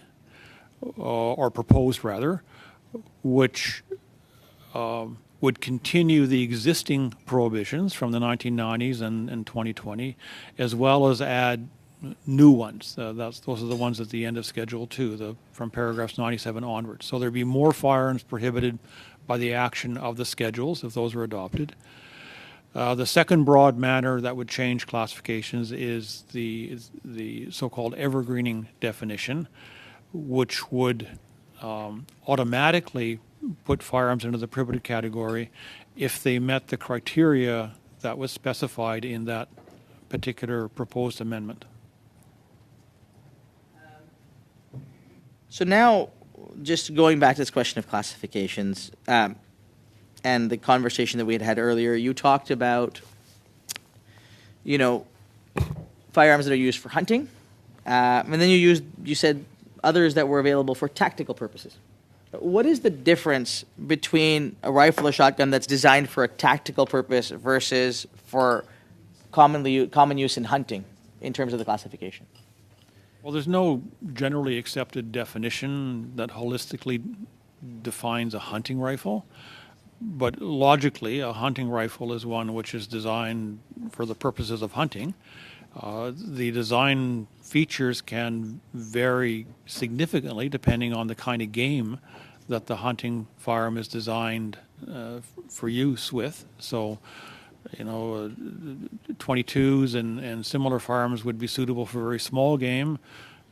or proposed rather, which would continue the existing prohibitions from the 1990s and 2020, as well as add new ones. Those are the ones at the end of Schedule 2, from paragraphs 97 onwards. So there'd be more firearms prohibited by the action of the schedules if those were adopted. The second broad matter that would change classifications is the so-called evergreening definition, which would automatically put firearms into the prohibited category if they met the criteria that was specified in that particular proposed amendment. So now, just going back to this question of classifications and the conversation that we had earlier, you talked about, firearms that are used for hunting, and then you said others that were available for tactical purposes. What is the difference between a rifle or shotgun that's designed for a tactical purpose versus for common use in hunting in terms of the classification? Well, there's no generally accepted definition that holistically defines a hunting rifle, but logically, a hunting rifle is one which is designed for the purposes of hunting. The design features can vary significantly depending on the kind of game that the hunting firearm is designed for use with. So, 22s and similar firearms would be suitable for very small game,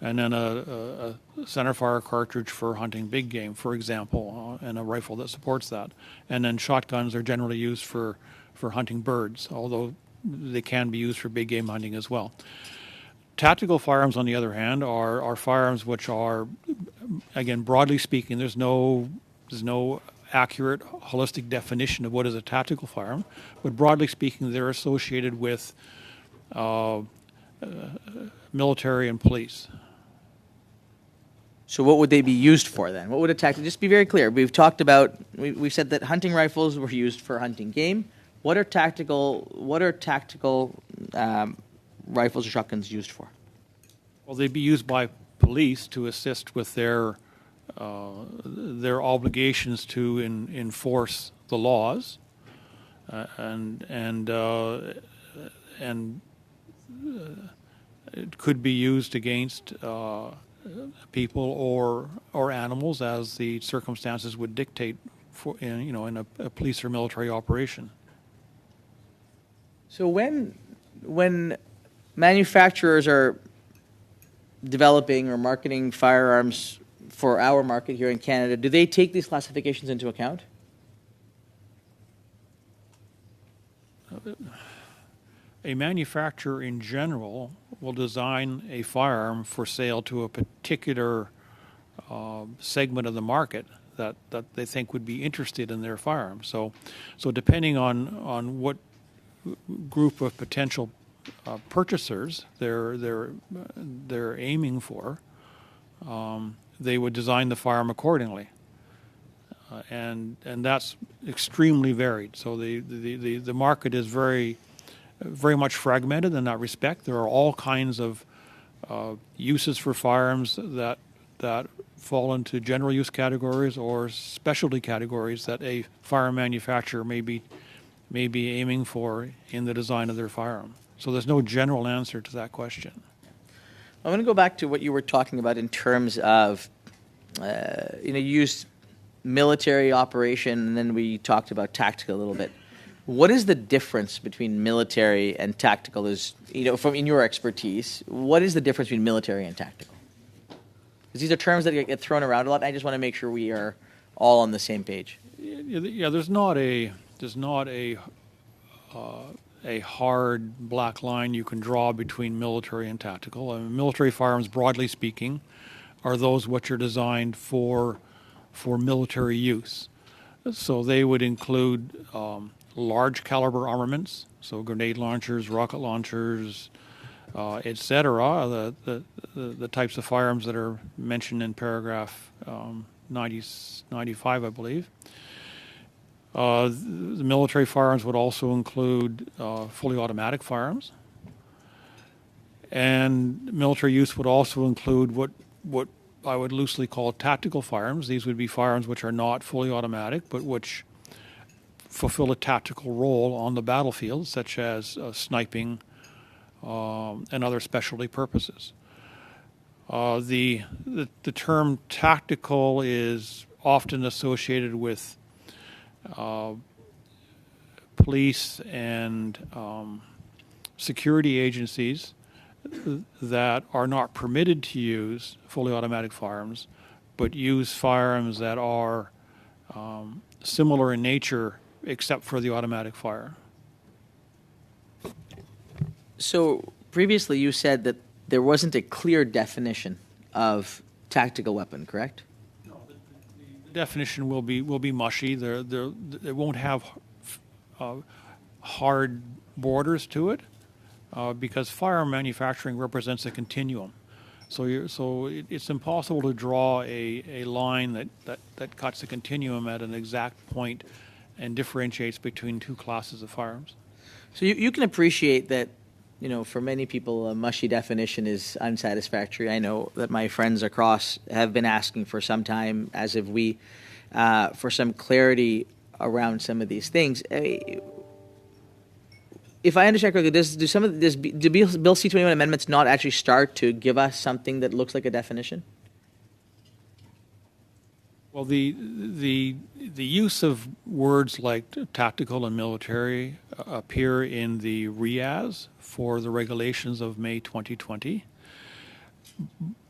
and then a centerfire cartridge for hunting big game, for example, and a rifle that supports that. And then shotguns are generally used for hunting birds, although they can be used for big game hunting as well. Tactical firearms, on the other hand, are firearms which are, again, broadly speaking, there's no accurate, holistic definition of what is a tactical firearm, but broadly speaking, they're associated with military and police. So what would they be used for then? What would a tactical? Just be very clear. We've talked about. We've said that hunting rifles were used for hunting game. What are tactical rifles or shotguns used for? Well, they'd be used by police to assist with their obligations to enforce the laws, and it could be used against people or animals as the circumstances would dictate in a police or military operation. So when manufacturers are developing or marketing firearms for our market here in Canada, do they take these classifications into account? A manufacturer in general will design a firearm for sale to a particular segment of the market that they think would be interested in their firearm. So depending on what group of potential purchasers they're aiming for, they would design the firearm accordingly, and that's extremely varied. So the market is very much fragmented in that respect. There are all kinds of uses for firearms that fall into general use categories or specialty categories that a firearm manufacturer may be aiming for in the design of their firearm. So there's no general answer to that question. I'm going to go back to what you were talking about in terms of, you used military operation, and then we talked about tactical a little bit. What is the difference between military and tactical? Is, you know, from in your expertise, what is the difference between military and tactical? Because these are terms that get thrown around a lot. And I just want to make sure we are all on the same page. Yeah, there's not a hard black line you can draw between military and tactical. I mean, military firearms, broadly speaking, are those which are designed for military use. So they would include large caliber armaments, so grenade launchers, rocket launchers, etc. The types of firearms that are mentioned in paragraph 95, I believe. The military firearms would also include fully automatic firearms, and military use would also include what I would loosely call tactical firearms. These would be firearms which are not fully automatic, but which fulfill a tactical role on the battlefield, such as sniping and other specialty purposes. The term tactical is often associated with police and security agencies that are not permitted to use fully automatic firearms, but use firearms that are similar in nature except for the automatic fire. So previously you said that there wasn't a clear definition of tactical weapon, correct? No, the definition will be mushy. It won't have hard borders to it because firearm manufacturing represents a continuum. So it's impossible to draw a line that cuts a continuum at an exact point and differentiates between two classes of firearms. So you can appreciate that, you know, for many people, a mushy definition is unsatisfactory. I know that my friends across have been asking for some time, as have we, for some clarity around some of these things. If I understand correctly, do Bill C-21 amendments not actually start to give us something that looks like a definition? Well, the use of words like tactical and military appear in the RPO for the regulations of May 2020,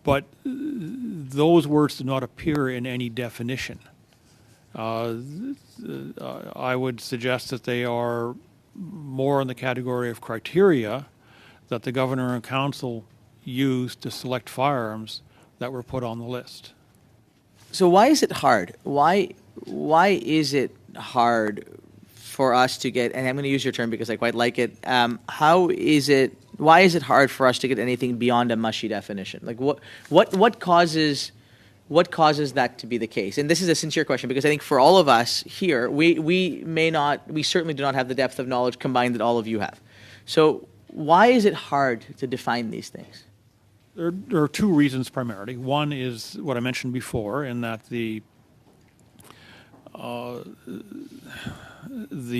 but those words do not appear in any definition. I would suggest that they are more in the category of criteria that the Governor and Council used to select firearms that were put on the list. So why is it hard? Why is it hard for us to get, and I'm going to use your term because I quite like it, why is it hard for us to get anything beyond a mushy definition? Like what causes that to be the case? And this is a sincere question because I think for all of us here, we certainly do not have the depth of knowledge combined that all of you have. So why is it hard to define these things? There are two reasons primarily. One is what I mentioned before, in that the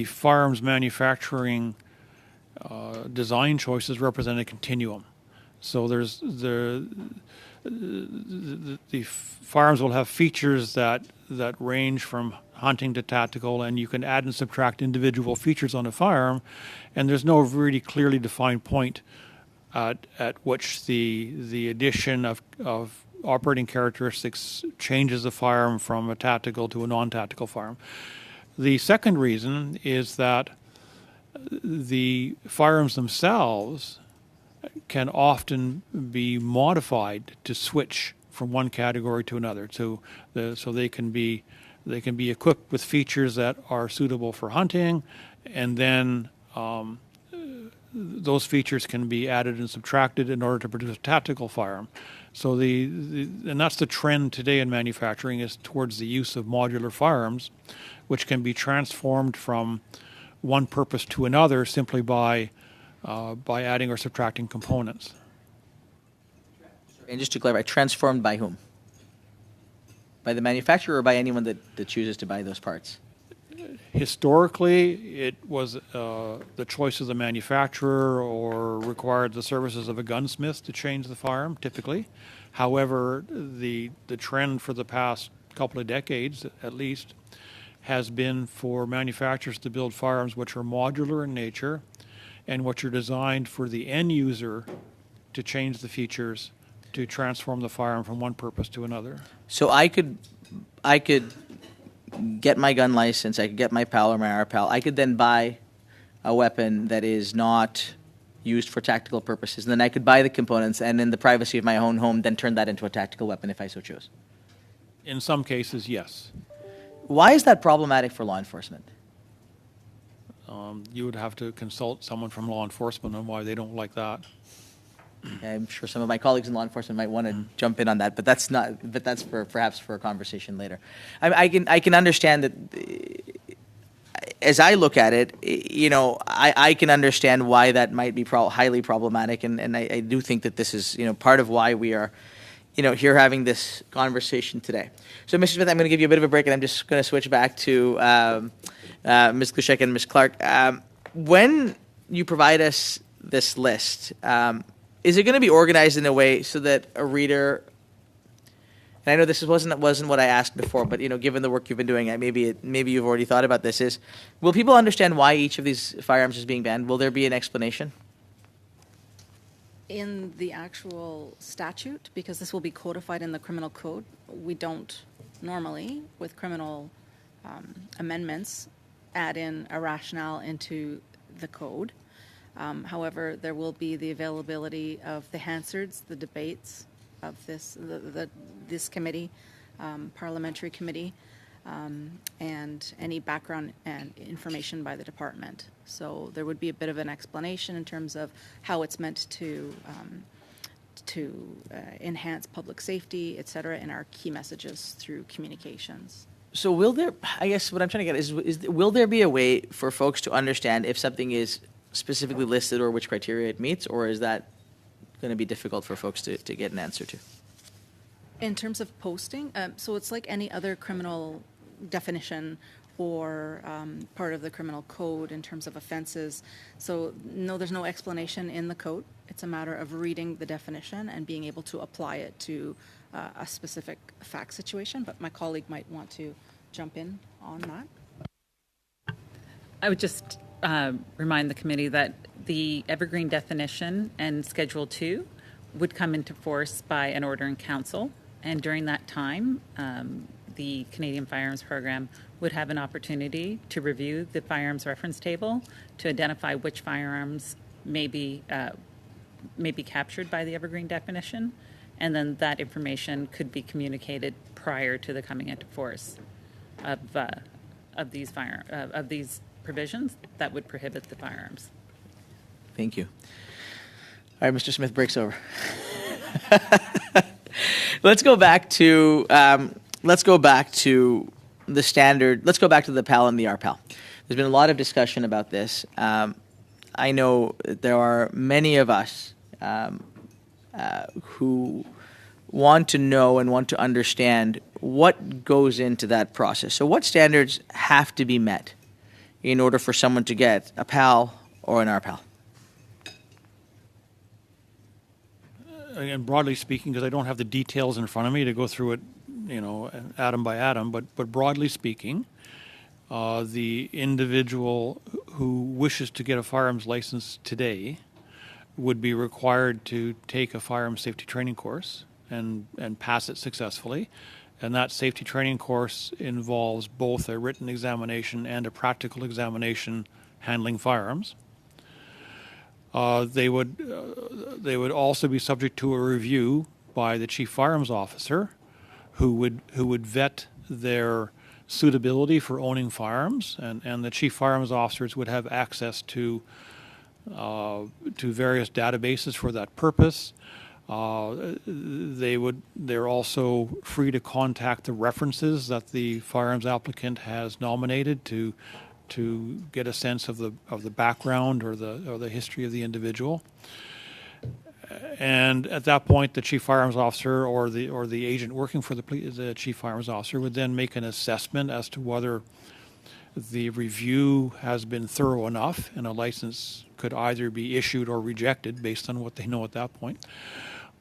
firearms manufacturing design choices represent a continuum. So the firearms will have features that range from hunting to tactical, and you can add and subtract individual features on a firearm, and there's no really clearly defined point at which the addition of operating characteristics changes the firearm from a tactical to a non-tactical firearm. The second reason is that the firearms themselves can often be modified to switch from one category to another. So they can be equipped with features that are suitable for hunting, and then those features can be added and subtracted in order to produce a tactical firearm. So and that's the trend today in manufacturing, is towards the use of modular firearms, which can be transformed from one purpose to another simply by adding or subtracting components. And just to clarify, transformed by whom? By the manufacturer or by anyone that chooses to buy those parts? Historically, it was the choice of the manufacturer or required the services of a gunsmith to change the firearm, typically. However, the trend for the past couple of decades, at least, has been for manufacturers to build firearms which are modular in nature and which are designed for the end user to change the features to transform the firearm from one purpose to another. So I could get my gun license, I could get my PAL or my RPAL, I could then buy a weapon that is not used for tactical purposes, and then I could buy the components and in the privacy of my own home then turn that into a tactical weapon if I so choose. In some cases, yes. Why is that problematic for law enforcement? You would have to consult someone from law enforcement on why they don't like that. I'm sure some of my colleagues in law enforcement might want to jump in on that, but that's not. But that's for perhaps for a conversation later. I can understand that. As I look at it, I can understand why that might be highly problematic, and I do think that this is part of why we are here having this conversation today. So, Mr. Smith, I'm going to give you a bit of a break, and I'm just going to switch back to Ms. Glushek and Ms. Clarke. When you provide us this list, is it going to be organized in a way so that a reader, and I know this wasn't what I asked before, but given the work you've been doing, maybe you've already thought about this, will people understand why each of these firearms is being banned? Will there be an explanation? In the actual statute, because this will be codified in the criminal code, we don't normally, with criminal amendments, add in a rationale into the code. However, there will be the availability of the Hansards, the debates of this committee, parliamentary committee, and any background and information by the department. So there would be a bit of an explanation in terms of how it's meant to enhance public safety, et cetera, in our key messages through communications. So will there, I guess what I'm trying to get is will there be a way for folks to understand if something is specifically listed or which criteria it meets, or is that going to be difficult for folks to get an answer to? In terms of posting, so it's like any other criminal definition or part of the criminal code in terms of offenses. So no, there's no explanation in the code. It's a matter of reading the definition and being able to apply it to a specific fact situation. But my colleague might want to jump in on that. I would just remind the committee that the evergreen definition and Schedule 2 would come into force by an order in council, and during that time, the Canadian Firearms Program would have an opportunity to review the firearms reference table to identify which firearms may be captured by the evergreen definition, and then that information could be communicated prior to the coming into force of these provisions that would prohibit the firearms. Thank you. All right, Mr. Smith, breaks over. Let's go back to the standard. Let's go back to the PAL and the RPAL. There's been a lot of discussion about this. I know that there are many of us who want to know and want to understand what goes into that process. So what standards have to be met in order for someone to get a PAL or an RPAL? Again, broadly speaking, because I don't have the details in front of me to go through it, atom by atom, but broadly speaking, the individual who wishes to get a firearms license today would be required to take a firearms safety training course and pass it successfully. And that safety training course involves both a written examination and a practical examination handling firearms. They would also be subject to a review by the Chief Firearms Officer, who would vet their suitability for owning firearms, and the Chief Firearms Officers would have access to various databases for that purpose. They're also free to contact the references that the firearms applicant has nominated to get a sense of the background or the history of the individual. And at that point, the Chief Firearms Officer or the agent working for the Chief Firearms Officer would then make an assessment as to whether the review has been thorough enough and a license could either be issued or rejected based on what they know at that point,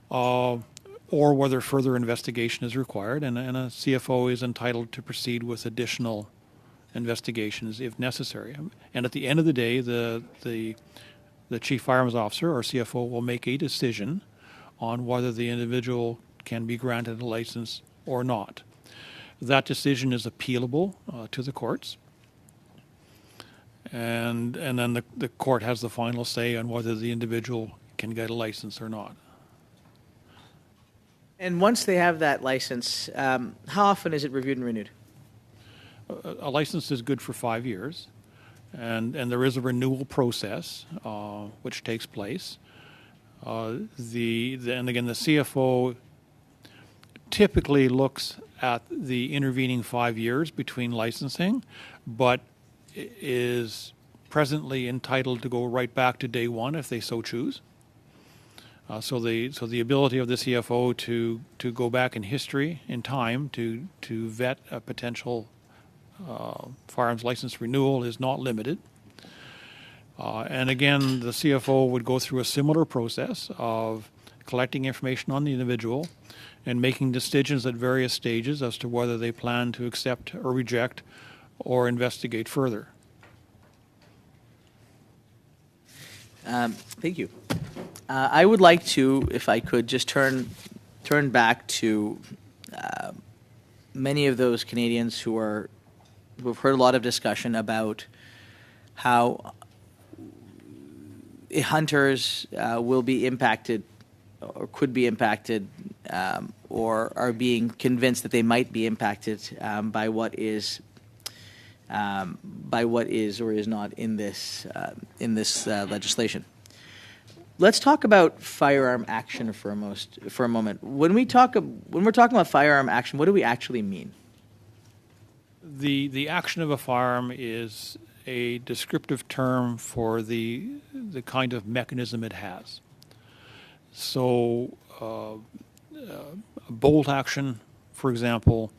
or whether further investigation is required, and a CFO is entitled to proceed with additional investigations if necessary. And at the end of the day, the Chief Firearms Officer or CFO will make a decision on whether the individual can be granted a license or not. That decision is appealable to the courts. And then the court has the final say on whether the individual can get a license or not. And once they have that license, how often is it reviewed and renewed? A license is good for 5 years, and there is a renewal process which takes place. And again, the CFO typically looks at the intervening 5 years between licensing, but is presently entitled to go right back to day one if they so choose. So the ability of the CFO to go back in history, in time, to vet a potential firearms license renewal is not limited. And again, the CFO would go through a similar process of collecting information on the individual and making decisions at various stages as to whether they plan to accept or reject or investigate further. Thank you. I would like to, if I could, just turn back to many of those Canadians who've heard a lot of discussion about how hunters will be impacted or could be impacted or are being convinced that they might be impacted by what is or is not in this legislation. Let's talk about firearm action for a moment. When we're talking about firearm action, what do we actually mean? The action of a firearm is a descriptive term for the kind of mechanism it has. So, a bolt action, for example,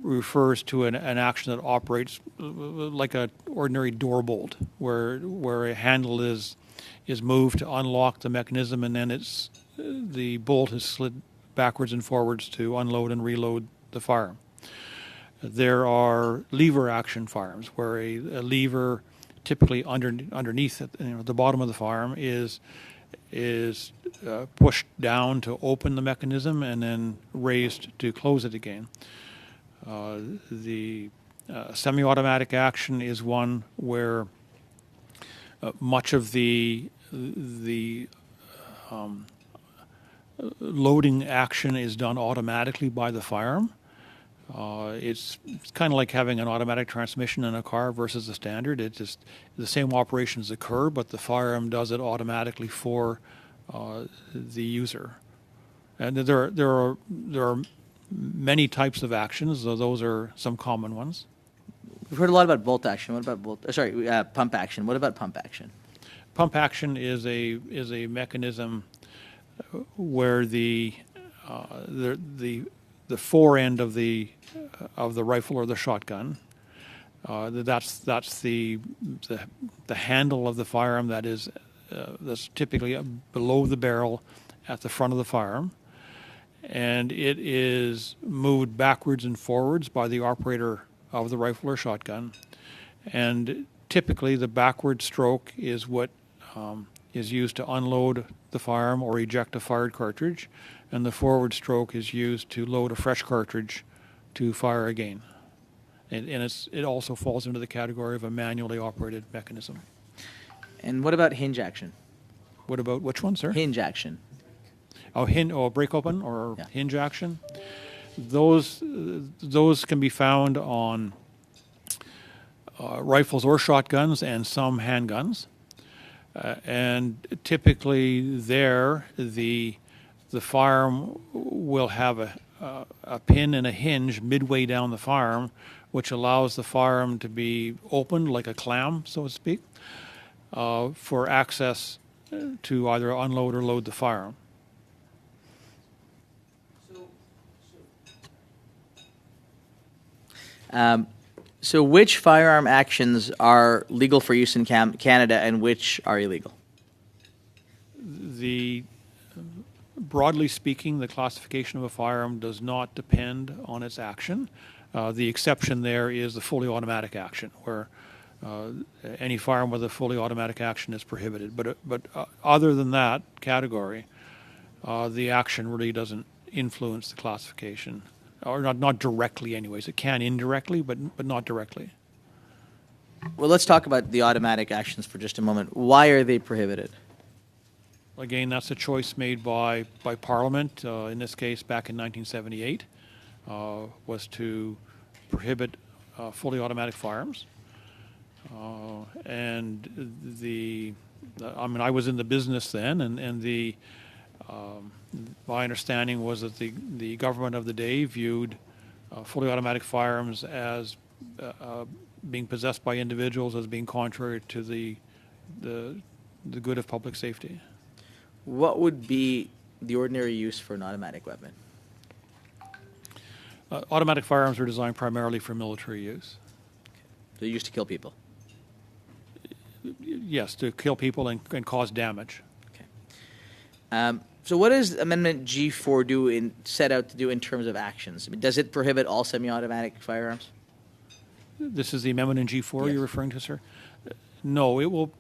refers to an action that operates like an ordinary door bolt, where a handle is moved to unlock the mechanism, and then the bolt is slid backwards and forwards to unload and reload the firearm. There are lever action firearms, where a lever, typically underneath the bottom of the firearm, is pushed down to open the mechanism and then raised to close it again. The semi-automatic action is one where much of the loading action is done automatically by the firearm. It's kind of like having an automatic transmission in a car versus a standard. It's just the same operations occur, but the firearm does it automatically for the user. And there are many types of actions, though those are some common ones. We've heard a lot about bolt action. What about pump action? What about pump action? Pump action is a mechanism where the fore end of the rifle or the shotgun, that's the handle of the firearm that's typically below the barrel at the front of the firearm, and it is moved backwards and forwards by the operator of the rifle or shotgun, and typically the backward stroke is what is used to unload the firearm or eject a fired cartridge, and the forward stroke is used to load a fresh cartridge to fire again. And it also falls into the category of a manually operated mechanism. And what about hinge action? What about which one, sir? Hinge action. Break open or hinge action. Those can be found on rifles or shotguns and some handguns. And typically the firearm will have a pin and a hinge midway down the firearm, which allows the firearm to be opened like a clam, so to speak, for access to either unload or load the firearm. So which firearm actions are legal for use in Canada and which are illegal? Broadly speaking, the classification of a firearm does not depend on its action. The exception there is the fully automatic action, where any firearm with a fully automatic action is prohibited. But other than that category, the action really doesn't influence the classification, or not directly anyways. It can indirectly, but not directly. Well, let's talk about the automatic actions for just a moment. Why are they prohibited? Again, that's a choice made by Parliament, in this case back in 1978, was to prohibit fully automatic firearms. I was in the business then, and my understanding was that the government of the day viewed fully automatic firearms as being possessed by individuals as being contrary to the good of public safety. What would be the ordinary use for an automatic weapon? Automatic firearms are designed primarily for military use. They're used to kill people. Yes, to kill people and cause damage. Okay. So what does Amendment G4 set out to do in terms of actions? I mean, does it prohibit all semi-automatic firearms? This is the amendment in G4 Yes. you're referring to, sir? No, it will.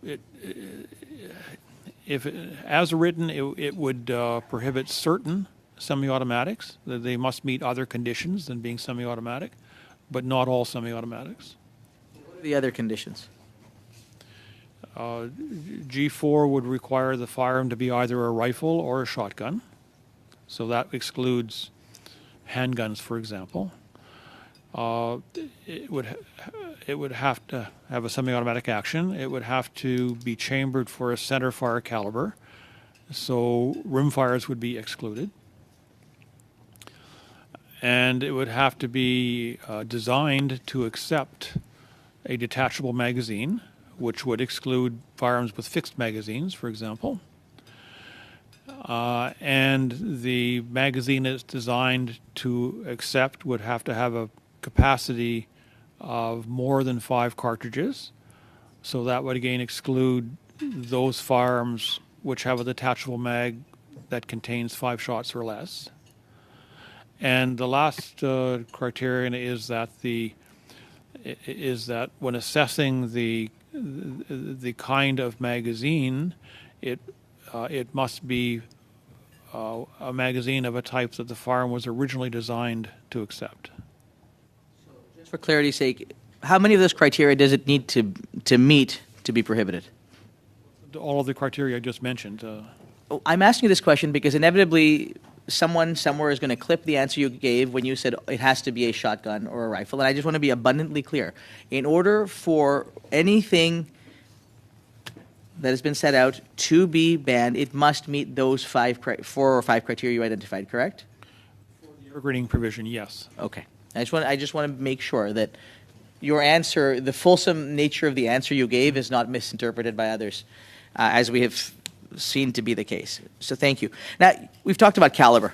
As written, it would prohibit certain semi-automatics. That they must meet other conditions than being semi-automatic, but not all semi-automatics. What are the other conditions? G4 would require the firearm to be either a rifle or a shotgun. So that excludes handguns, for example. It would have to have a semi-automatic action. It would have to be chambered for a center fire caliber, so rimfires would be excluded. And it would have to be designed to accept a detachable magazine, which would exclude firearms with fixed magazines, for example. And the magazine it's designed to accept would have to have a capacity of more than 5 cartridges. So that would again exclude those firearms which have a detachable mag that contains 5 shots or less. And the last criterion is that when assessing the kind of magazine, it must be a magazine of a type that the firearm was originally designed to accept. Just for clarity's sake, how many of those criteria does it need to meet to be prohibited? All of the criteria I just mentioned. I'm asking you this question because inevitably someone somewhere is going to clip the answer you gave when you said it has to be a shotgun or a rifle, and I just want to be abundantly clear. In order for anything that has been set out to be banned, it must meet those 4 or 5 criteria you identified, correct? For the evergreening provision, yes. Okay. I just want to make sure that your answer, the fulsome nature of the answer you gave, is not misinterpreted by others, as we have seen to be the case. So thank you. Now, we've talked about caliber.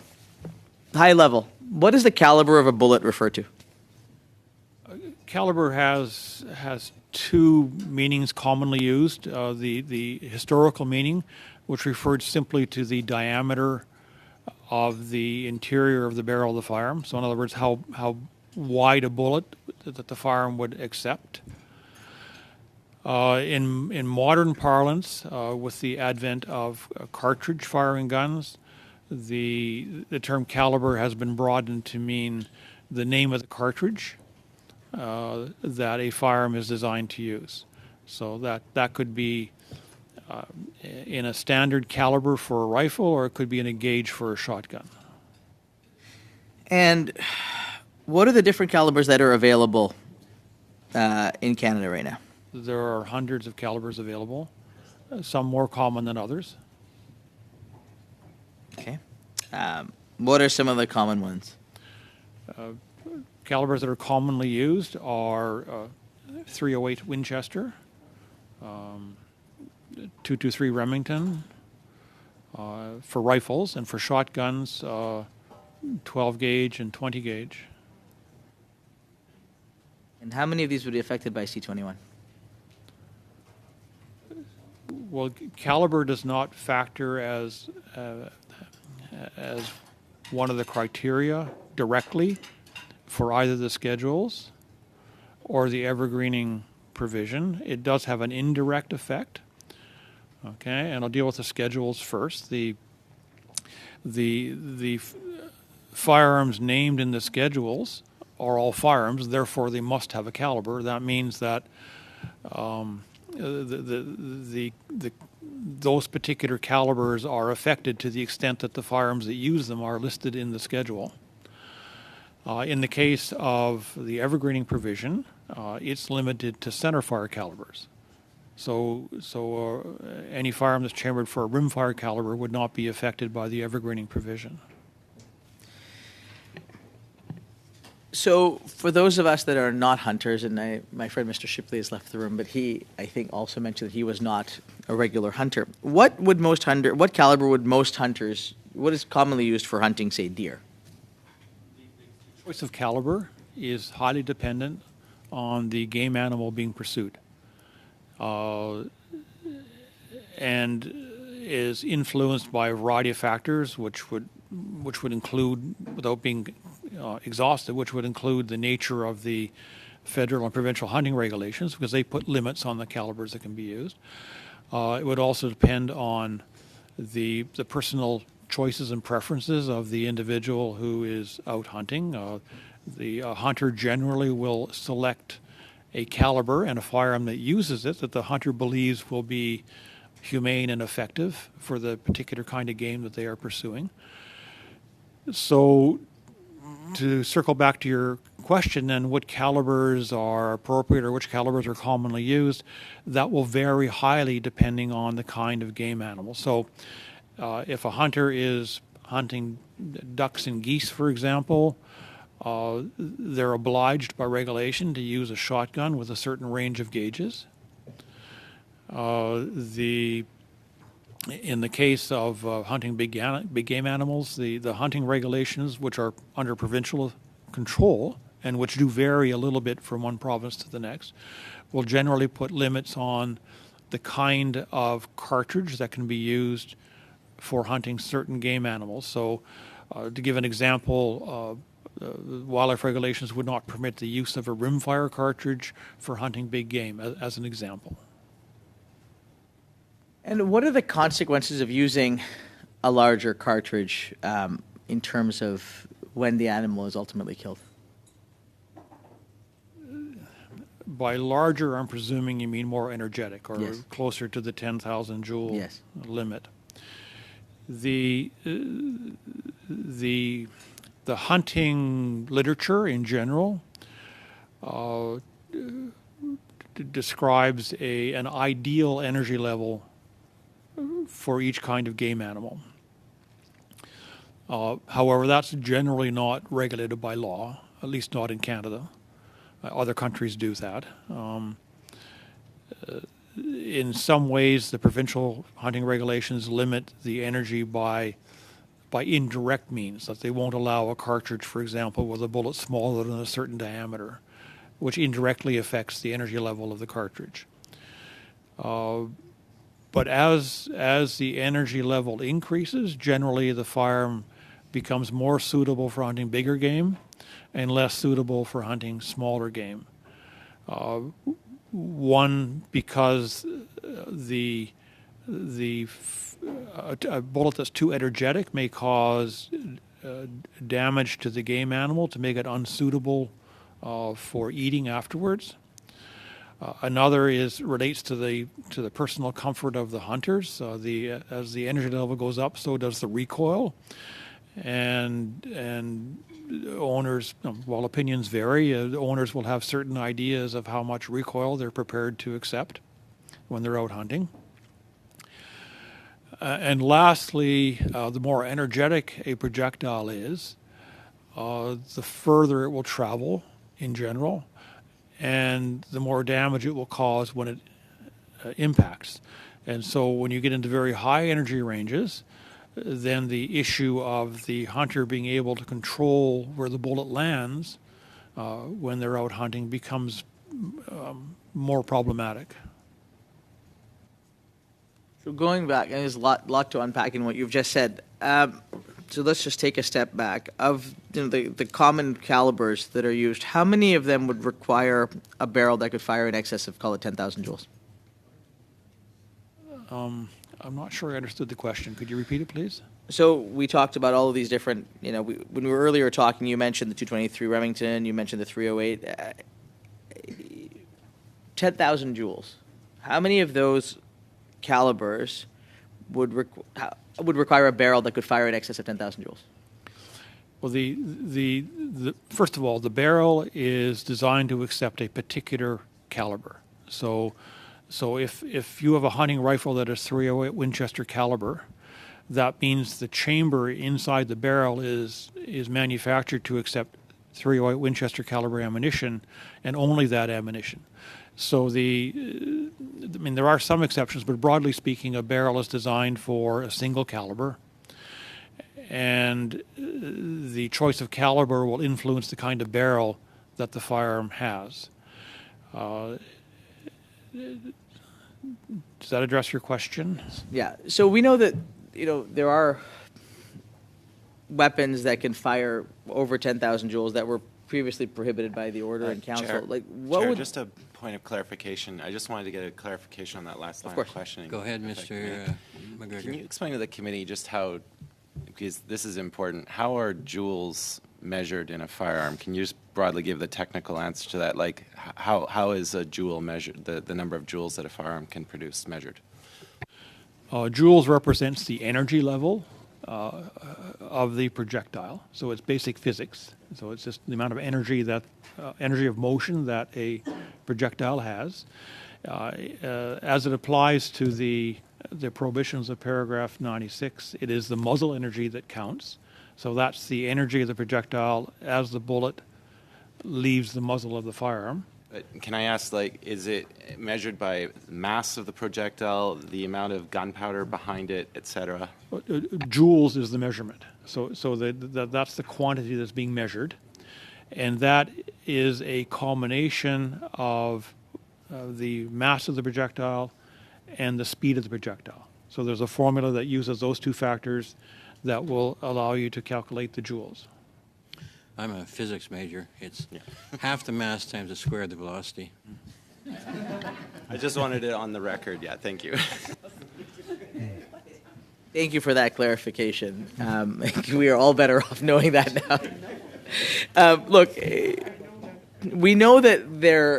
High level, what does the caliber of a bullet refer to? Caliber has 2 meanings commonly used. The historical meaning, which referred simply to the diameter of the interior of the barrel of the firearm. So in other words, how wide a bullet that the firearm would accept. In modern parlance, with the advent of cartridge firing guns, the term caliber has been broadened to mean the name of the cartridge that a firearm is designed to use. So that could be in a standard caliber for a rifle, or it could be in a gauge for a shotgun. And what are the different calibers that are available in Canada right now? There are hundreds of calibers available, some more common than others. Okay. What are some of the common ones? Calibers that are commonly used are .308 Winchester, .223 Remington for rifles, and for shotguns, 12 gauge and 20 gauge. And how many of these would be affected by C-21? Well, caliber does not factor as one of the criteria directly for either the schedules or the evergreening provision. It does have an indirect effect. Okay, and I'll deal with the schedules first. The firearms named in the schedules are all firearms, therefore they must have a caliber. That means that those particular calibers are affected to the extent that the firearms that use them are listed in the schedule. In the case of the evergreening provision, it's limited to centerfire calibers. So any firearm that's chambered for a rimfire caliber would not be affected by the evergreening provision. So for those of us that are not hunters, and my friend Mr. Shipley has left the room, but he, I think, also mentioned that he was not a regular hunter. What caliber would most hunters, what is commonly used for hunting, say, deer? The choice of caliber is highly dependent on the game animal being pursued, and is influenced by a variety of factors, which would include, without being exhaustive, which would include the nature of the federal and provincial hunting regulations, because they put limits on the calibers that can be used. It would also depend on the personal choices and preferences of the individual who is out hunting. The hunter generally will select a caliber and a firearm that uses it that the hunter believes will be humane and effective for the particular kind of game that they are pursuing. So, to circle back to your question, then, what calibers are appropriate or which calibers are commonly used, that will vary highly depending on the kind of game animal. So, if a hunter is hunting ducks and geese, for example, they're obliged by regulation to use a shotgun with a certain range of gauges. In the case of hunting big game animals, the hunting regulations, which are under provincial control and which do vary a little bit from one province to the next, will generally put limits on the kind of cartridge that can be used for hunting certain game animals. So, to give an example, wildlife regulations would not permit the use of a rimfire cartridge for hunting big game, as an example. And what are the consequences of using a larger cartridge in terms of when the animal is ultimately killed? By larger, I'm presuming you mean more energetic, or yes, closer to the 10,000 joule yes, limit. The hunting literature in general describes an ideal energy level for each kind of game animal. However, that's generally not regulated by law, at least not in Canada. Other countries do that. In some ways, the provincial hunting regulations limit the energy by indirect means, that they won't allow a cartridge, for example, with a bullet smaller than a certain diameter, which indirectly affects the energy level of the cartridge. But as the energy level increases, generally the firearm becomes more suitable for hunting bigger game and less suitable for hunting smaller game. One, because a bullet that's too energetic may cause damage to the game animal to make it unsuitable for eating afterwards. Another relates to the personal comfort of the hunters. As the energy level goes up, so does the recoil, and owners, while opinions vary, owners will have certain ideas of how much recoil they're prepared to accept when they're out hunting. And lastly, the more energetic a projectile is, the further it will travel in general, and the more damage it will cause when it impacts. And so when you get into very high energy ranges, then the issue of the hunter being able to control where the bullet lands when they're out hunting becomes more problematic. So going back, and there's a lot to unpack in what you've just said. So let's just take a step back. Of the common calibers that are used, how many of them would require a barrel that could fire in excess of, call it 10,000 joules? I'm not sure I understood the question. Could you repeat it, please? So we talked about all of these different, when we were earlier talking, you mentioned the 223 Remington, you mentioned the 308, 10,000 joules. How many of those calibers would require a barrel that could fire in excess of 10,000 joules? Well, the first of all, the barrel is designed to accept a particular caliber. So if you have a hunting rifle that is 308 Winchester caliber, that means the chamber inside the barrel is manufactured to accept 308 Winchester caliber ammunition, and only that ammunition. So there are some exceptions, but broadly speaking, a barrel is designed for a single caliber, and the choice of caliber will influence the kind of barrel that the firearm has. Does that address your question? Yeah. So we know that there are weapons that can fire over 10,000 joules that were previously prohibited by the Order and Council. Chair, What Chair, would just a point of clarification. I just wanted to get a clarification on that last line of questioning. Go ahead, Mr. McGregor. Can you explain to the committee just how, because this is important, how are joules measured in a firearm? Can you just broadly give the technical answer to that? Like, how is a joule measured, the number of joules that a firearm can produce measured? Joules represents the energy level of the projectile. So it's basic physics. So it's just the amount of energy energy of motion that a projectile has. As it applies to the prohibitions of paragraph 96, it is the muzzle energy that counts. So that's the energy of the projectile as the bullet leaves the muzzle of the firearm. But can I ask, is it measured by mass of the projectile, the amount of gunpowder behind it, etc.? Joules is the measurement. So that's the quantity that's being measured. And that is a combination of the mass of the projectile and the speed of the projectile. So there's a formula that uses those two factors that will allow you to calculate the joules. I'm a physics major. It's half the mass times the square of the velocity. I just wanted it on the record. Yeah, thank you. Thank you for that clarification. We are all better off knowing that now. Look, we know that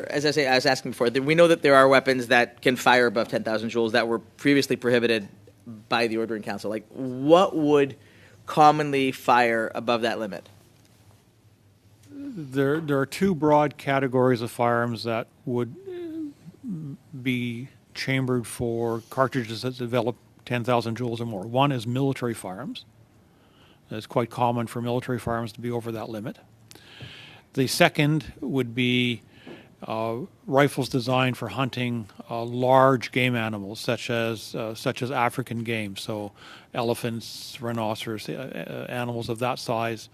as I was asking before, we know that there are weapons that can fire above 10,000 joules that were previously prohibited by the Order in Council. Like, what would commonly fire above that limit? There are two broad categories of firearms that would be chambered for cartridges that develop 10,000 joules or more. One is military firearms. It's quite common for military firearms to be over that limit. The second would be rifles designed for hunting large game animals, such as African game, so elephants, rhinoceros, animals of that size.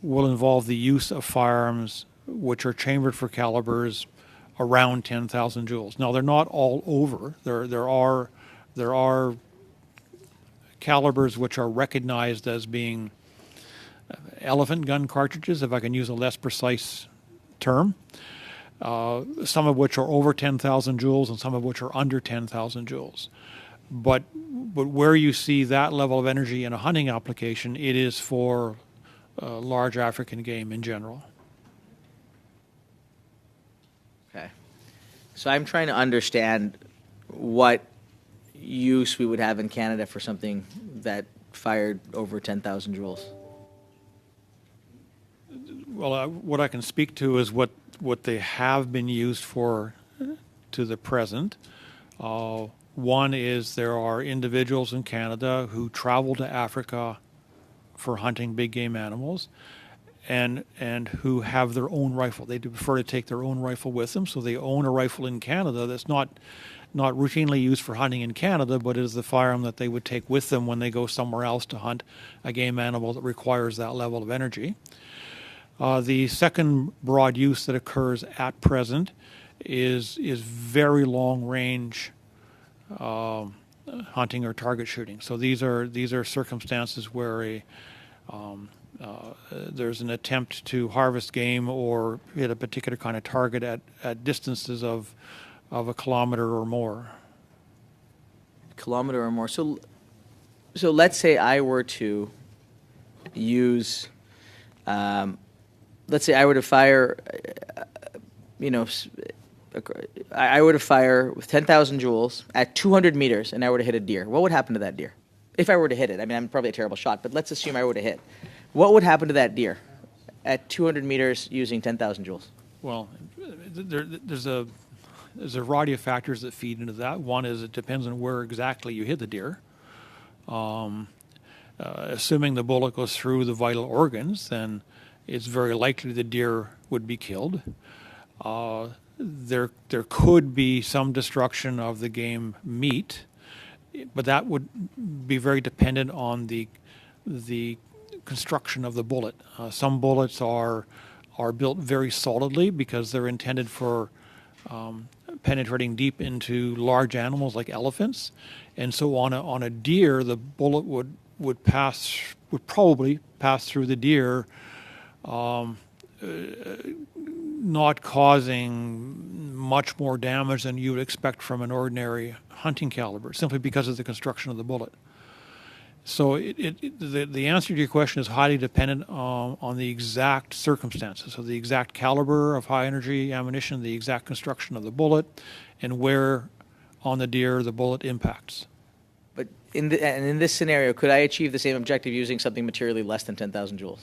Will involve the use of firearms which are chambered for calibers around 10,000 joules. Now, they're not all over. There are calibers which are recognized as being elephant gun cartridges, if I can use a less precise term, some of which are over 10,000 joules and some of which are under 10,000 joules. But where you see that level of energy in a hunting application, it is for large African game in general. Okay. So I'm trying to understand what use we would have in Canada for something that fired over 10,000 joules. Well, what I can speak to is what they have been used for to the present. One is there are individuals in Canada who travel to Africa for hunting big game animals and who have their own rifle. They prefer to take their own rifle with them, so they own a rifle in Canada that's not routinely used for hunting in Canada, but is the firearm that they would take with them when they go somewhere else to hunt a game animal that requires that level of energy. The second broad use that occurs at present is very long range hunting or target shooting. So these are circumstances where there's an attempt to harvest game or hit a particular kind of target at distances of a kilometer or more. Kilometer or more. So let's say I were to use, let's say I were to fire, I were to fire with 10,000 joules at 200 meters, and I were to hit a deer. What would happen to that deer? If I were to hit it, I mean, I'm probably a terrible shot, but let's assume I were to hit. What would happen to that deer at 200 meters using 10,000 joules? Well, there's a variety of factors that feed into that. One is it depends on where exactly you hit the deer. Assuming the bullet goes through the vital organs, then it's very likely the deer would be killed. There could be some destruction of the game meat, but that would be very dependent on the construction of the bullet. Some bullets are built very solidly because they're intended for penetrating deep into large animals like elephants, and so on a deer, the bullet would probably pass through the deer, not causing much more damage than you would expect from an ordinary hunting caliber, simply because of the construction of the bullet. So the answer to your question is highly dependent on the exact circumstances, so the exact caliber of high-energy ammunition, the exact construction of the bullet, and where on the deer the bullet impacts. But in this scenario, could I achieve the same objective using something materially less than 10,000 joules?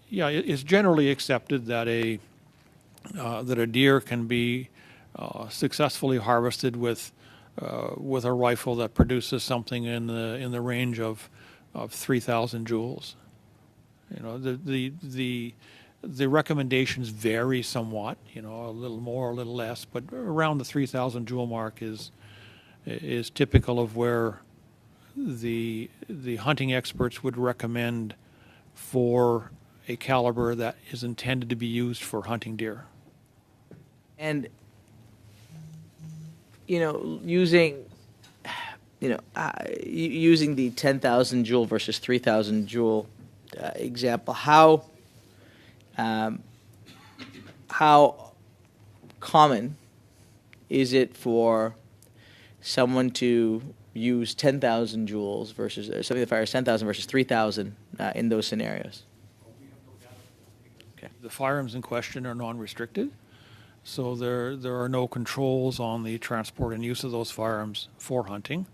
Yeah, it's generally accepted that a deer can be successfly harvested with a rifle that produces something in the range of 3,000 joules. You know, the recommendations vary somewhat. You know, a little more, a little less, but around the 3,000 joule mark is typical of where the hunting experts would recommend for a caliber that is intended to be used for hunting deer. And using the 10,000 joule versus 3,000 joule example, how common is it for someone to use 10,000 joules versus something that fires 10,000 versus 3,000 in those scenarios? Okay. The firearms in question are non-restricted, so there are no controls on the transport and use of those firearms for hunting.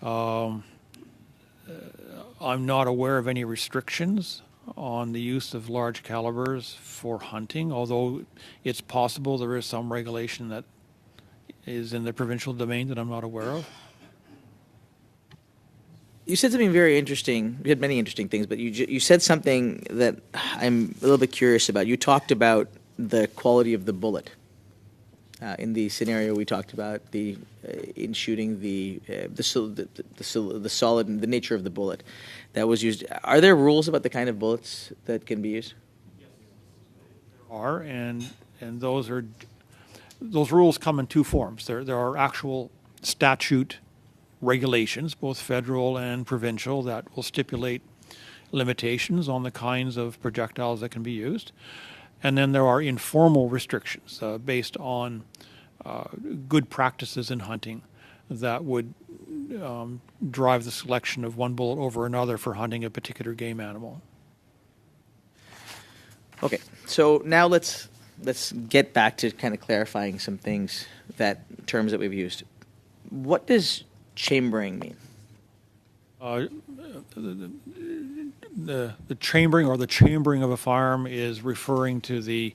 I'm not aware of any restrictions on the use of large calibers for hunting, although it's possible there is some regulation that is in the provincial domain that I'm not aware of. You said something very interesting. You had many interesting things, but you said something that I'm a little bit curious about. You talked about the quality of the bullet. In the scenario we talked about, in shooting the solid and the nature of the bullet that was used. Are there rules about the kind of bullets that can be used? Yes, there are, and those rules come in two forms. There are actual statute regulations, both federal and provincial, that will stipulate limitations on the kinds of projectiles that can be used. And then there are informal restrictions based on good practices in hunting that would drive the selection of one bullet over another for hunting a particular game animal. Okay, so now let's get back to kind of clarifying some things, terms that we've used. What does chambering mean? The chambering or the chambering of a firearm is referring to the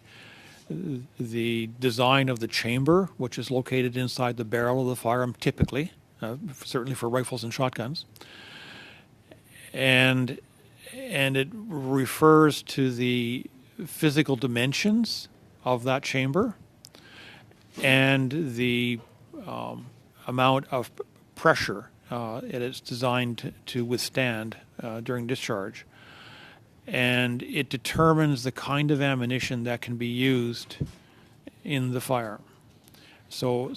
design of the chamber, which is located inside the barrel of the firearm, typically, certainly for rifles and shotguns, and it refers to the physical dimensions of that chamber and the amount of pressure it is designed to withstand during discharge. And it determines the kind of ammunition that can be used in the firearm. So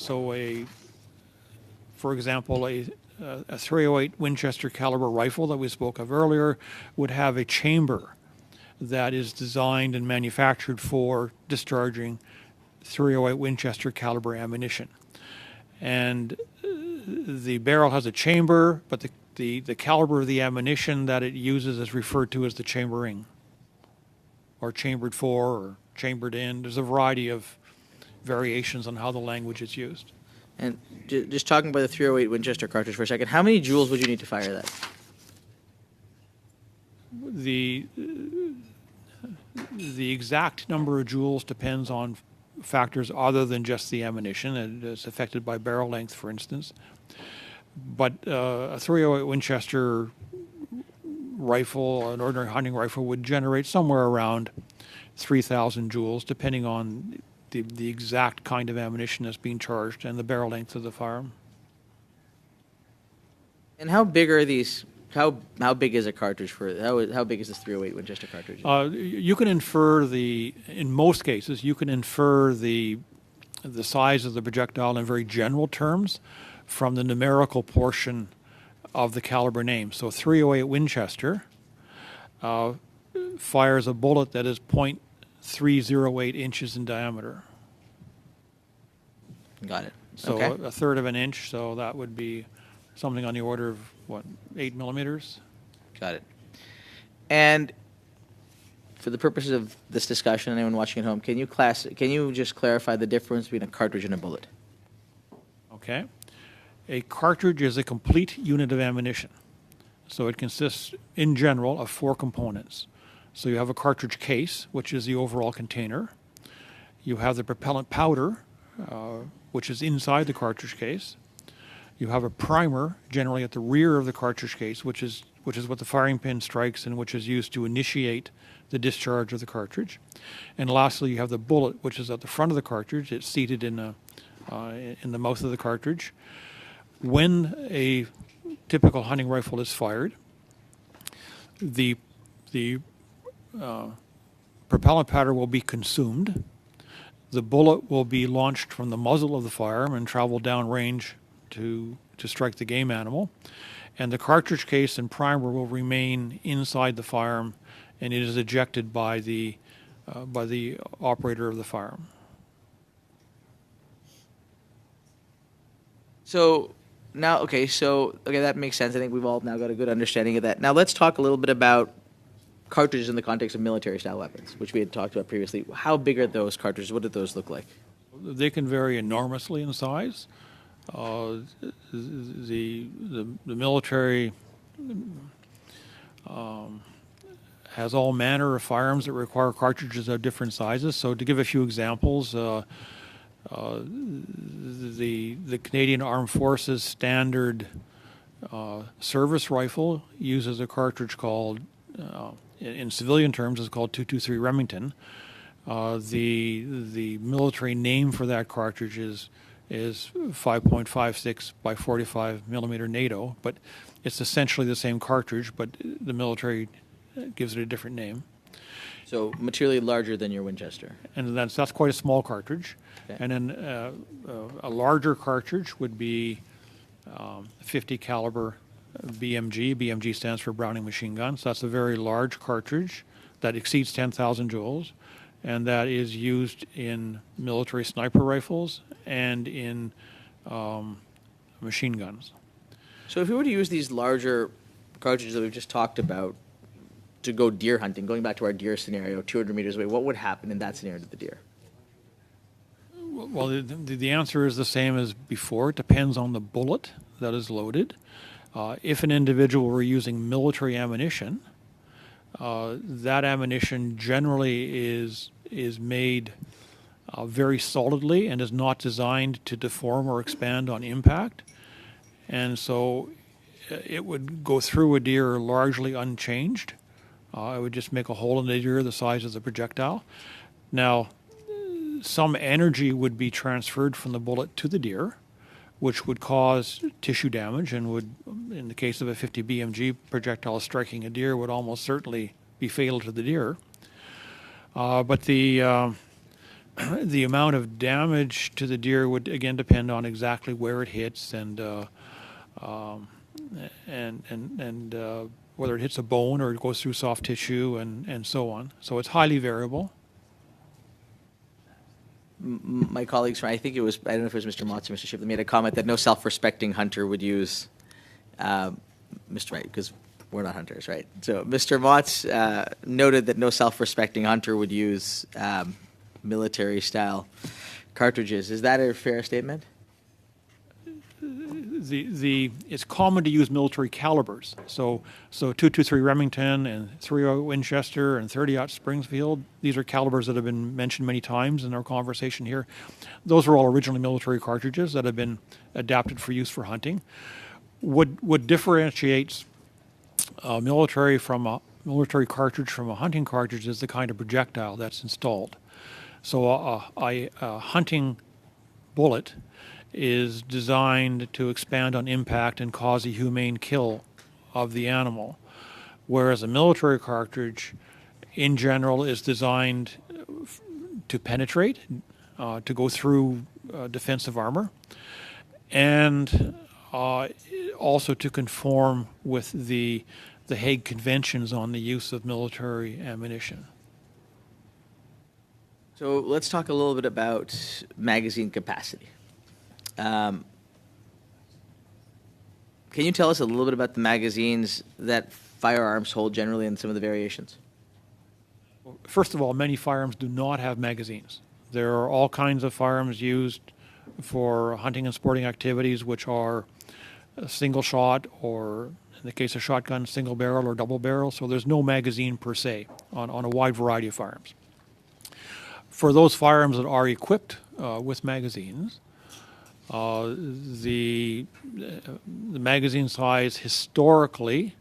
for example, a .308 Winchester caliber rifle that we spoke of earlier would have a chamber that is designed and manufactured for discharging .308 Winchester caliber ammunition. And the barrel has a chamber, but the caliber of the ammunition that it uses is referred to as the chambering, or chambered for, or chambered in. There's a variety of variations on how the language is used. And just talking about the .308 Winchester cartridge for a second, how many joules would you need to fire that? The exact number of joules depends on factors other than just the ammunition, and it's affected by barrel length, for instance. But a .308 Winchester rifle, an ordinary hunting rifle, would generate somewhere around 3,000 joules, depending on the exact kind of ammunition that's being charged and the barrel length of the firearm. And how big are these? How big is a cartridge for? How big is this .308 Winchester cartridge? You can infer in most cases, you can infer the size of the projectile in very general terms from the numerical portion of the caliber name. So .308 Winchester fires a bullet that is .308 inches in diameter. Got it. So Okay. a third of an inch, so that would be something on the order of, 8 millimeters? Got it. And for the purposes of this discussion, anyone watching at home, can you just clarify the difference between a cartridge and a bullet? Okay. A cartridge is a complete unit of ammunition. So it consists, in general, of 4 components. So you have a cartridge case, which is the overall container. You have the propellant powder, which is inside the cartridge case. You have a primer, generally at the rear of the cartridge case, which is what the firing pin strikes and which is used to initiate the discharge of the cartridge. And lastly, you have the bullet, which is at the front of the cartridge. It's seated in the mouth of the cartridge. When a typical hunting rifle is fired, the propellant powder will be consumed. The bullet will be launched from the muzzle of the firearm and travel downrange to strike the game animal. And the cartridge case and primer will remain inside the firearm, and it is ejected by the operator of the firearm. So now, that makes sense. I think we've all now got a good understanding of that. Now let's talk a little bit about cartridges in the context of military-style weapons, which we had talked about previously. How big are those cartridges? What do those look like? They can vary enormously in size. The military has all manner of firearms that require cartridges of different sizes. So to give a few examples, the Canadian Armed Forces standard service rifle uses a cartridge called, in civilian terms, is called .223 Remington. The military name for that cartridge is 5.56 by 45 millimeter NATO, but it's essentially the same cartridge, but the military gives it a different name. So materially larger than your Winchester. And that's quite a small cartridge. Okay. And then a larger cartridge would be 50 caliber BMG. BMG stands for Browning machine gun. So that's a very large cartridge that exceeds 10,000 joules, and that is used in military sniper rifles and in machine guns. So if we were to use these larger cartridges that we've just talked about to go deer hunting, going back to our deer scenario, 200 meters away, what would happen in that scenario to the deer? Well, the answer is the same as before. It depends on the bullet that is loaded. If an individual were using military ammunition, that ammunition generally is made very solidly and is not designed to deform or expand on impact. And so it would go through a deer largely unchanged. It would just make a hole in the deer the size of the projectile. Now, some energy would be transferred from the bullet to the deer, which would cause tissue damage and would, in the case of a 50 BMG projectile striking a deer, would almost certainly be fatal to the deer. But the The amount of damage to the deer would again depend on exactly where it hits and whether it hits a bone or it goes through soft tissue and so on. So it's highly variable. My colleagues from, I think it was, I don't know if it was Mr. Motz or Mr. Shipley, made a comment that no self-respecting hunter would use, Mr. Wright, because we're not hunters, right? So Mr. Motz noted that no self-respecting hunter would use military-style cartridges. Is that a fair statement? It's common to use military calibers. So 223 Remington and 308 Winchester and 30-aught Springfield, these are calibers that have been mentioned many times in our conversation here. Those are all originally military cartridges that have been adapted for use for hunting. What differentiates military cartridge from a hunting cartridge is the kind of projectile that's installed. So a hunting bullet is designed to expand on impact and cause a humane kill of the animal, whereas a military cartridge, in general, is designed to penetrate, to go through defensive armor, and also to conform with the Hague Conventions on the use of military ammunition. So let's talk a little bit about magazine capacity. Can you tell us a little bit about the magazines that firearms hold generally and some of the variations? First of all, many firearms do not have magazines. There are all kinds of firearms used for hunting and sporting activities, which are a single shot, or in the case of shotgun, single barrel or double barrel. So there's no magazine per se on a wide variety of firearms. For those firearms that are equipped with magazines, the magazine size historically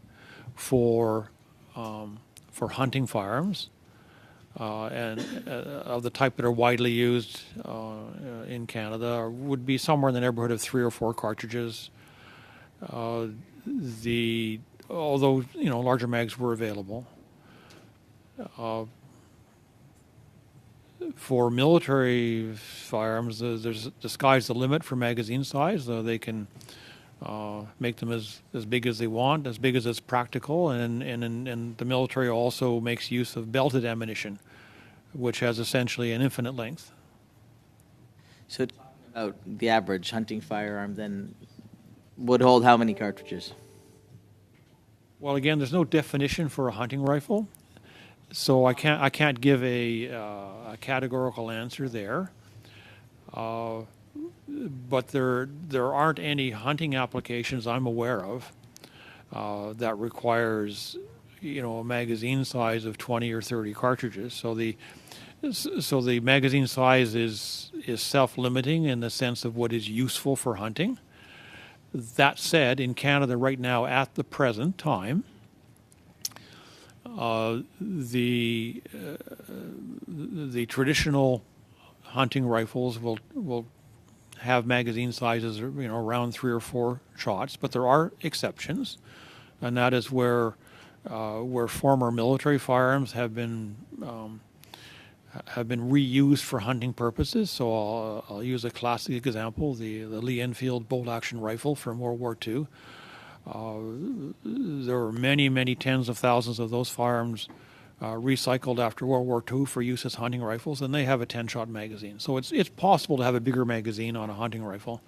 for hunting firearms and of the type that are widely used in Canada would be somewhere in the neighborhood of 3 or 4 cartridges. Although larger mags were available. For military firearms, the sky's the limit for magazine size. They can make them as big as they want, as big as it's practical, and the military also makes use of belted ammunition, which has essentially an infinite length. So talking about the average hunting firearm then would hold how many cartridges? Well, again, there's no definition for a hunting rifle. So I can't give a categorical answer there, but there aren't any hunting applications I'm aware of that requires a magazine size of 20 or 30 cartridges. So the magazine size is self-limiting in the sense of what is useful for hunting. That said, in Canada right now, at the present time, the traditional hunting rifles will have magazine sizes around 3 or 4 shots, but there are exceptions, and that is where former military firearms have been reused for hunting purposes. So I'll use a classic example: the Lee Enfield bolt-action rifle from World War II. There were many tens of thousands of those firearms recycled after World War II for use as hunting rifles, and they have a 10-shot magazine. So it's possible to have a bigger magazine on a hunting rifle,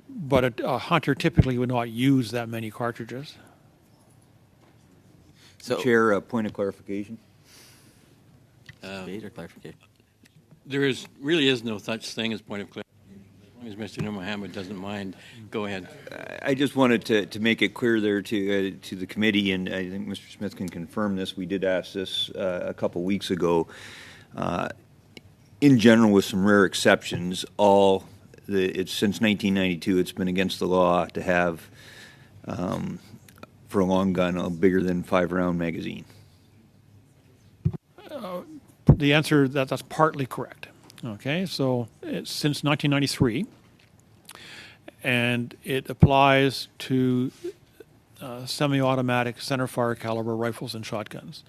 but a hunter typically would not use that many cartridges. So, Chair, a point of clarification. Or clarification? There really is no such thing as point of clarification. As Mr. Noormohamed doesn't mind, go ahead. I just wanted to make it clear there to the committee, and I think Mr. Smith can confirm this. We did ask this a couple weeks ago. In general, with some rare exceptions, it's since 1992, it's been against the law to have, for a long gun, a bigger than 5-round magazine. The answer that's partly correct. Okay, so it's since 1993, and it applies to semi-automatic centerfire caliber rifles and shotguns,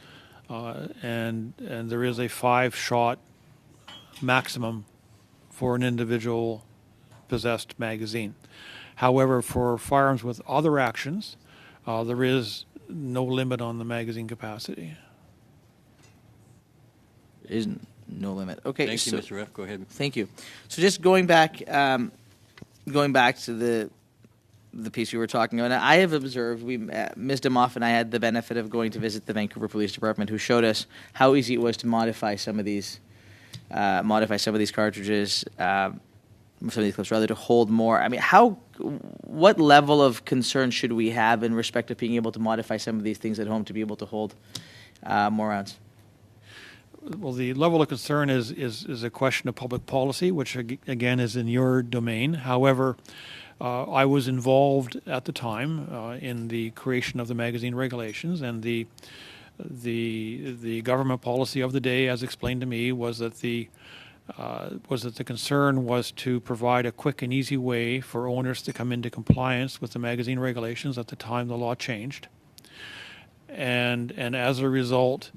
and there is a 5-shot maximum for an individual possessed magazine. However, for firearms with other actions, there is no limit on the magazine capacity. There is no limit. Okay. Thank you, Mr. Ref. Go ahead. Thank you. So just going back to the piece we were talking about, I have observed, Ms. DeMoff and I had the benefit of going to visit the Vancouver Police Department, who showed us how easy it was to modify some of these cartridges, some of these clips, rather, to hold more. I mean, what level of concern should we have in respect of being able to modify some of these things at home to be able to hold more rounds? Well, the level of concern is a question of public policy, which again is in your domain. However, I was involved at the time in the creation of the magazine regulations, and the government policy of the day, as explained to me, was that the concern was to provide a quick and easy way for owners to come into compliance with the magazine regulations at the time the law changed, and as a result,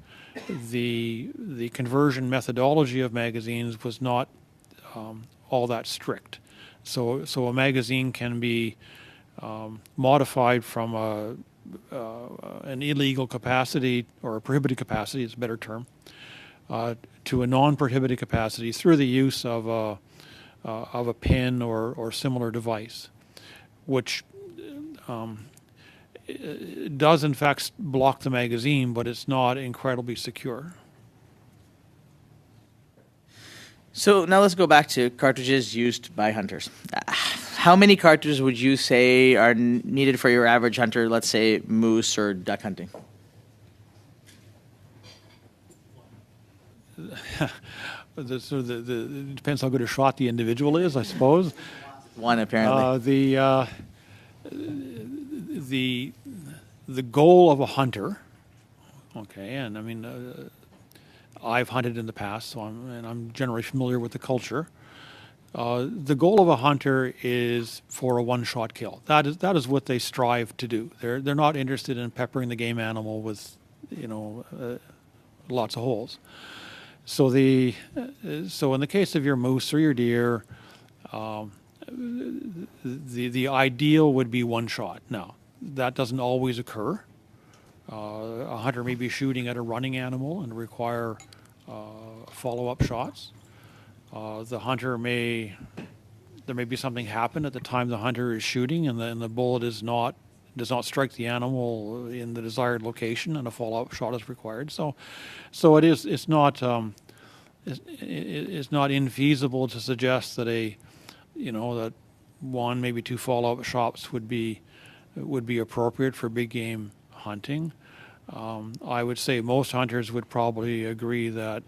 the conversion methodology of magazines was not all that strict. So a magazine can be modified from an illegal capacity, or a prohibited capacity is a better term, to a non-prohibited capacity through the use of a pin or similar device, which does in fact block the magazine, but it's not incredibly secure. So now let's go back to cartridges used by hunters. How many cartridges would you say are needed for your average hunter, let's say moose or duck hunting? It depends how good a shot the individual is, I suppose. One, apparently. The goal of a hunter, okay, and I mean, I've hunted in the past, so I'm generally familiar with the culture. The goal of a hunter is for a one-shot kill. That is what they strive to do. They're not interested in peppering the game animal with, lots of holes. So in the case of your moose or your deer, the ideal would be one shot. Now, that doesn't always occur. A hunter may be shooting at a running animal and require follow-up shots. There may be something happen at the time the hunter is shooting, and the bullet does not strike the animal in the desired location, and a follow-up shot is required. So it's not infeasible to suggest that that one, maybe two follow-up shots would be appropriate for big game hunting. I would say most hunters would probably agree that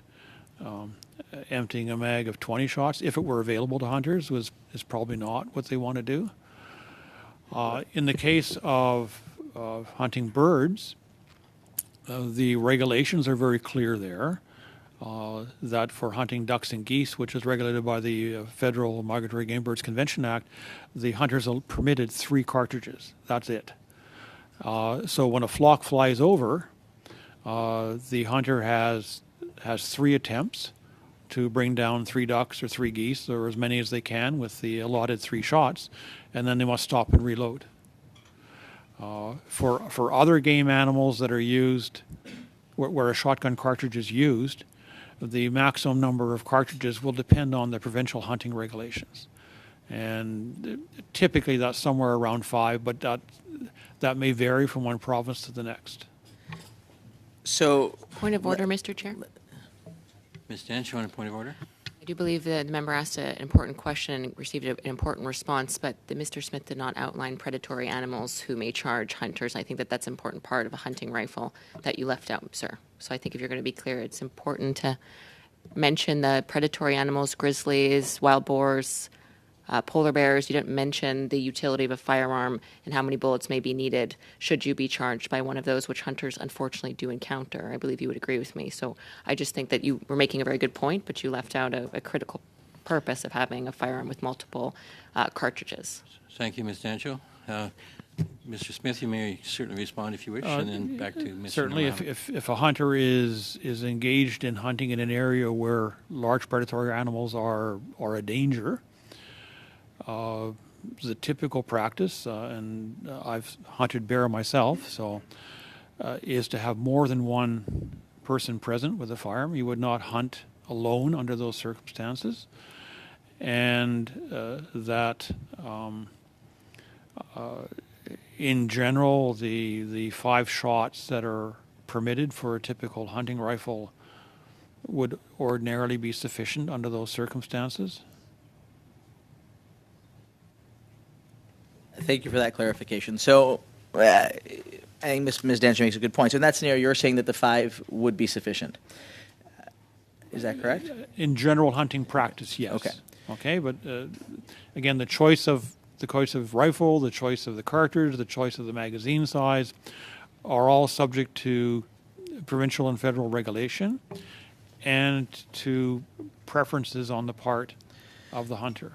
emptying a mag of 20 shots, if it were available to hunters, is probably not what they want to do. In the case of hunting birds, the regulations are very clear there. That for hunting ducks and geese, which is regulated by the Federal Migratory Game Birds Convention Act, the hunters are permitted 3 cartridges. That's it. So when a flock flies over, the hunter has 3 attempts to bring down 3 ducks or 3 geese, or as many as they can with the allotted 3 shots, and then they must stop and reload. For other game animals that are used, where a shotgun cartridge is used, the maximum number of cartridges will depend on the provincial hunting regulations. And typically that's somewhere around 5, but that may vary from one province to the next. So, point of order, Mr. Chair. Ms. Dance, you want a point of order? I do believe the member asked an important question and received an important response, but Mr. Smith did not outline predatory animals who may charge hunters. I think that's an important part of a hunting rifle that you left out, sir. So I think if you're going to be clear, it's important to mention the predatory animals, grizzlies, wild boars, polar bears. You didn't mention the utility of a firearm and how many bullets may be needed should you be charged by one of those, which hunters unfortunately do encounter. I believe you would agree with me. So I just think that you were making a very good point, but you left out a critical purpose of having a firearm with multiple cartridges. Thank you, Ms. Dancho. Mr. Smith, you may certainly respond if you wish, and then back to Mr. Certainly, Noormohamed. if a hunter is engaged in hunting in an area where large predatory animals are a danger, the typical practice, and I've hunted bear myself, so is to have more than one person present with a firearm. You would not hunt alone under those circumstances, and that. In general, the 5 shots that are permitted for a typical hunting rifle would ordinarily be sufficient under those circumstances. Thank you for that clarification. So I think Ms. Dancher makes a good point. So in that scenario, you're saying that the 5 would be sufficient. Is that correct? In general hunting practice, yes. Okay. Okay, but again, the choice of rifle, the choice of the cartridge, the choice of the magazine size are all subject to provincial and federal regulation and to preferences on the part of the hunter.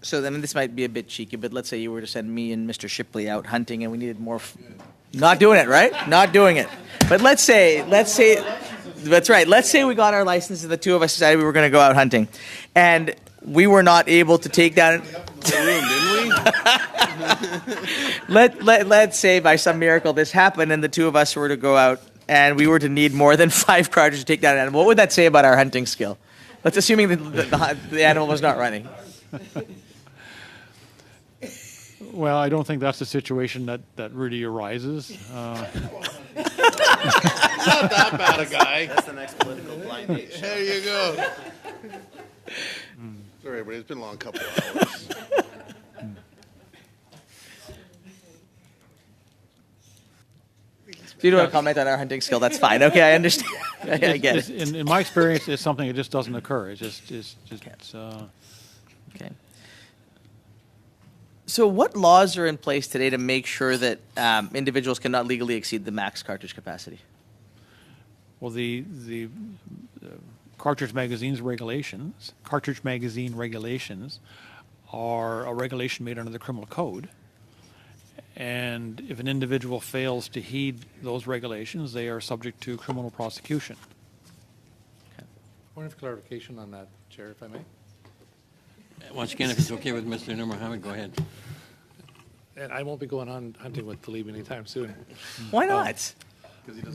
So then this might be a bit cheeky, but let's say you were to send me and Mr. Shipley out hunting and we needed more... Not doing it, right? Not doing it. But let's say... That's right. Let's say we got our license and the two of us decided we were going to go out hunting. And we were not able to take down... Let's say by some miracle this happened and the two of us were to go out and we were to need more than 5 cartridges to take down an animal. What would that say about our hunting skill? Let's assuming the animal was not running. Well, I don't think that's the situation that really arises. Not that bad a guy. That's the next political blind date show. There you go. Sorry, everybody. It's been a long couple of hours. If you don't want to comment on our hunting skill, that's fine. Okay, I understand. I get it. In my experience, it's something that just doesn't occur. Okay. So what laws are in place today to make sure that individuals cannot legally exceed the max cartridge capacity? Well, the cartridge magazine regulations are a regulation made under the criminal code. And if an individual fails to heed those regulations, they are subject to criminal prosecution. Point of clarification on that, Chair, if I may. Once again, if it's okay with Mr. Noormohamed, go ahead. And I won't be going on hunting with Taleeb anytime soon. Why not?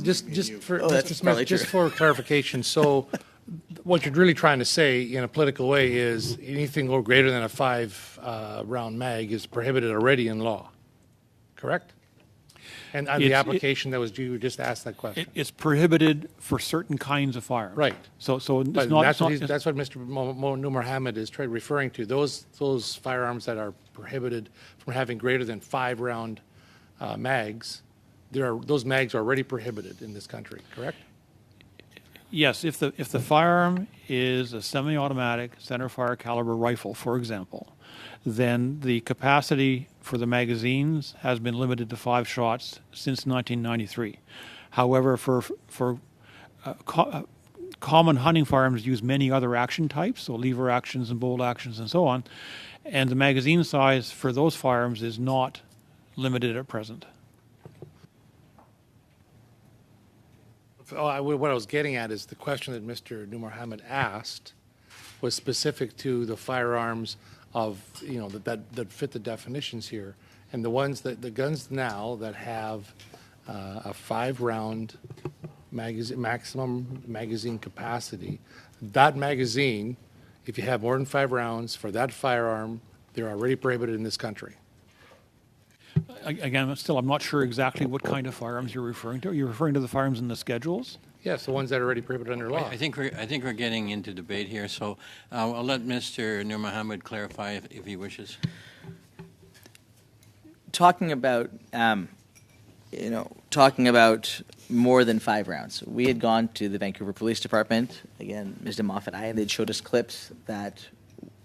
Just for that's Mr. probably Smith, just true. for clarification, so what you're really trying to say in a political way is anything greater than a 5 round mag is prohibited already in law, correct? And on the application you just asked that question. It's prohibited for certain kinds of firearms. Right. So it's But not. that's what Mr. Noormohamed is referring to. Those firearms that are prohibited from having greater than 5 round mags, those mags are already prohibited in this country, correct? Yes, if the firearm is a semi-automatic centerfire caliber rifle, for example, then the capacity for the magazines has been limited to 5 shots since 1993. However, for common hunting firearms use many other action types, so lever actions and bolt actions and so on, and the magazine size for those firearms is not limited at present. What I was getting at is the question that Mr. Noormohamed asked was specific to the firearms of, that fit the definitions here. And the guns now that have a 5 round maximum magazine capacity, that magazine, if you have more than 5 rounds for that firearm, they're already prohibited in this country. Again, I'm not sure exactly what kind of firearms you're referring to. Are you referring to the firearms in the schedules? Yes, the ones that are already prohibited under law. I think we're getting into debate here, so I'll let Mr. Noormohamed clarify if he wishes. Talking about more than 5 rounds. We had gone to the Vancouver Police Department. Again, Ms. DeMoff and I, they'd showed us clips that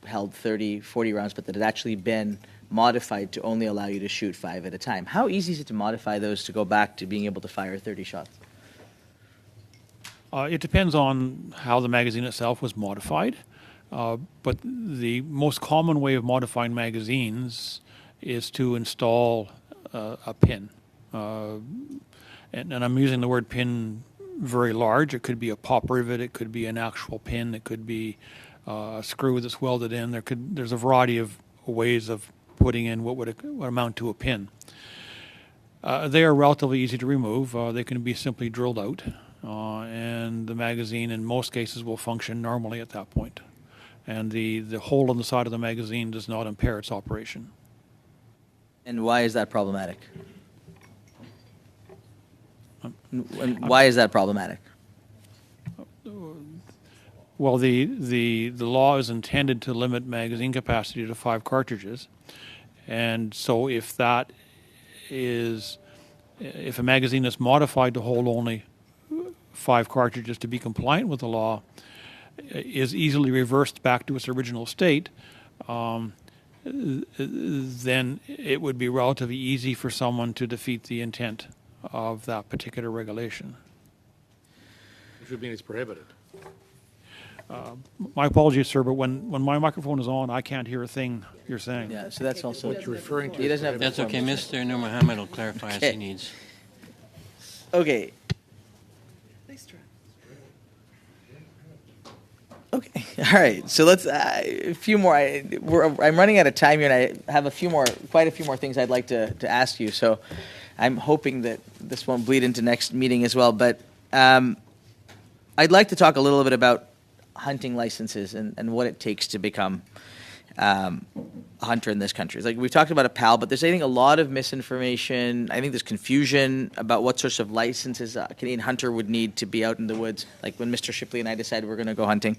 held 30, 40 rounds, but that had actually been modified to only allow you to shoot 5 at a time. How easy is it to modify those to go back to being able to fire 30 shots? It depends on how the magazine itself was modified, but the most common way of modifying magazines is to install a pin. And I'm using the word pin very large. It could be a pop rivet. It could be an actual pin. It could be a screw that's welded in. There's a variety of ways of putting in what would amount to a pin. They are relatively easy to remove. They can be simply drilled out, and the magazine in most cases will function normally at that point. And the hole in the side of the magazine does not impair its operation. And why is that problematic? And why is that problematic? Well, the law is intended to limit magazine capacity to 5 cartridges, and so if a magazine is modified to hold only 5 cartridges to be compliant with the law, is easily reversed back to its original state, then it would be relatively easy for someone to defeat the intent of that particular regulation. Which would mean it's prohibited. My apologies, sir, but when my microphone is on, I can't hear a thing you're saying. Yeah, so that's also What you're referring to. He doesn't have. That's okay. Mr. Noormohamed will clarify as he needs. Okay. Okay. All right. So let's a few more. I'm running out of time here, and I have quite a few more things I'd like to ask you. So I'm hoping that this won't bleed into next meeting as well. But I'd like to talk a little bit about hunting licenses and what it takes to become a hunter in this country. Like we've talked about a PAL, but there's I think a lot of misinformation. I think there's confusion about what sorts of licenses a Canadian hunter would need to be out in the woods. Like when Mr. Shipley and I decided we're going to go hunting.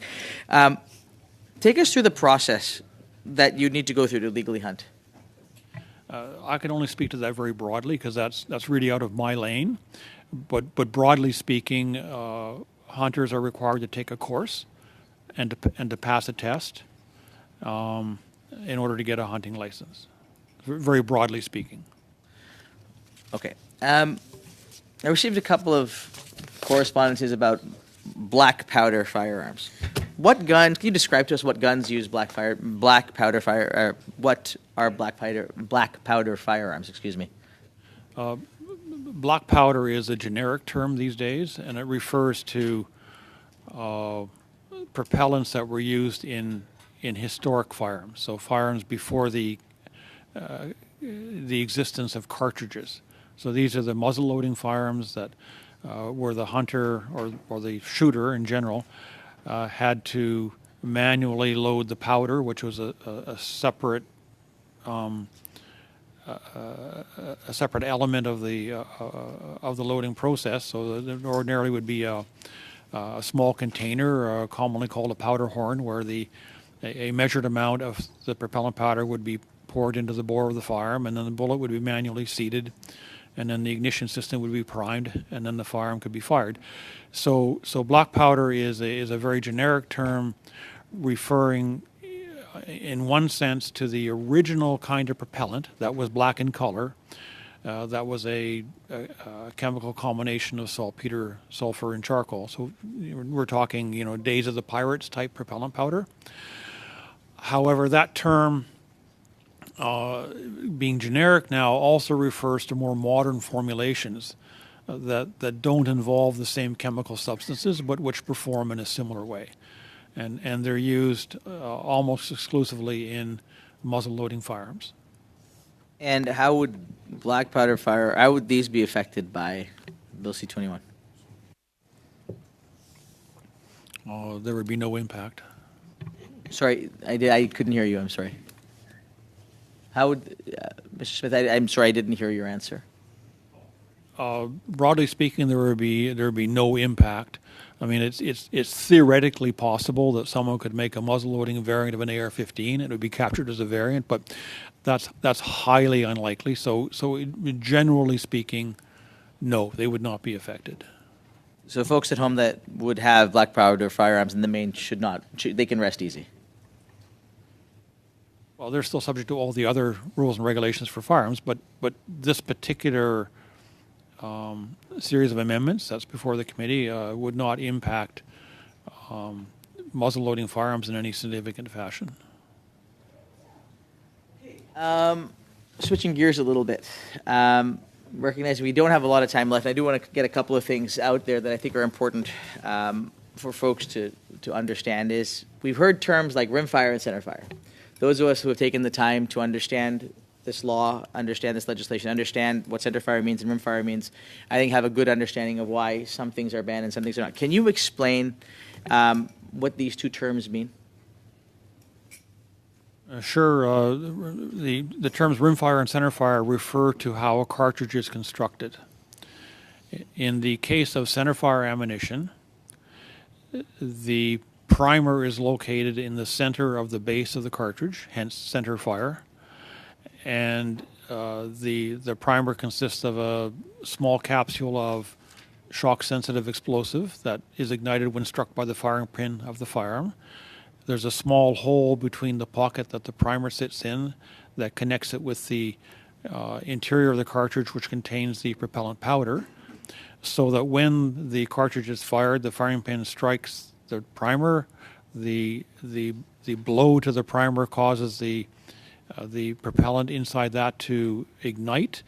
Take us through the process that you need to go through to legally hunt. I can only speak to that very broadly because that's really out of my lane. But broadly speaking, hunters are required to take a course and to pass a test in order to get a hunting license, very broadly speaking. Okay. I received a couple of correspondences about black powder firearms. What guns? Can you describe to us what guns use black powder fire? What are black powder firearms? Excuse me. Black powder is a generic term these days, and it refers to propellants that were used in historic firearms. So firearms before the existence of cartridges. So these are the muzzle-loading firearms that where the hunter or the shooter in general had to manually load the powder, which was a separate a separate element of the loading process. So there ordinarily would be a small container, commonly called a powder horn, where a measured amount of the propellant powder would be poured into the bore of the firearm, and then the bullet would be manually seated, and then the ignition system would be primed, and then the firearm could be fired. So black powder is a very generic term referring in one sense to the original kind of propellant that was black in color. That was a chemical combination of saltpeter, sulfur, and charcoal. So we're talking, days of the pirates type propellant powder. However, that term, being generic now, also refers to more modern formulations that don't involve the same chemical substances, but which perform in a similar way. And they're used almost exclusively in muzzle-loading firearms. And how would how would these be affected by Bill C-21? There would be no impact. Sorry, I couldn't hear you. I'm sorry. How would, Mr. Smith? I'm sorry, I didn't hear your answer. Broadly speaking, there would be no impact. I mean, it's theoretically possible that someone could make a muzzle-loading variant of an AR-15. It would be captured as a variant, but that's highly unlikely. So generally speaking, no, they would not be affected. So folks at home that would have black powder firearms in the main they can rest easy. Well, they're still subject to all the other rules and regulations for firearms, but this particular series of amendments that's before the committee would not impact muzzle-loading firearms in any significant fashion. switching gears a little bit, recognizing we don't have a lot of time left, I do want to get a couple of things out there that I think are important for folks to understand. Is we've heard terms like rimfire and centerfire. Those of us who have taken the time to understand this law, understand this legislation, understand what centerfire means and rimfire means, I think have a good understanding of why some things are banned and some things are not. Can you explain what these two terms mean? Sure. The terms rimfire and centerfire refer to how a cartridge is constructed. In the case of centerfire ammunition, the primer is located in the center of the base of the cartridge, hence centerfire, and the primer consists of a small capsule of shock-sensitive explosive that is ignited when struck by the firing pin of the firearm. There's a small hole between the pocket that the primer sits in that connects it with the interior of the cartridge, which contains the propellant powder, so that when the cartridge is fired, the firing pin strikes the primer. The blow to the primer causes the propellant inside that to ignite,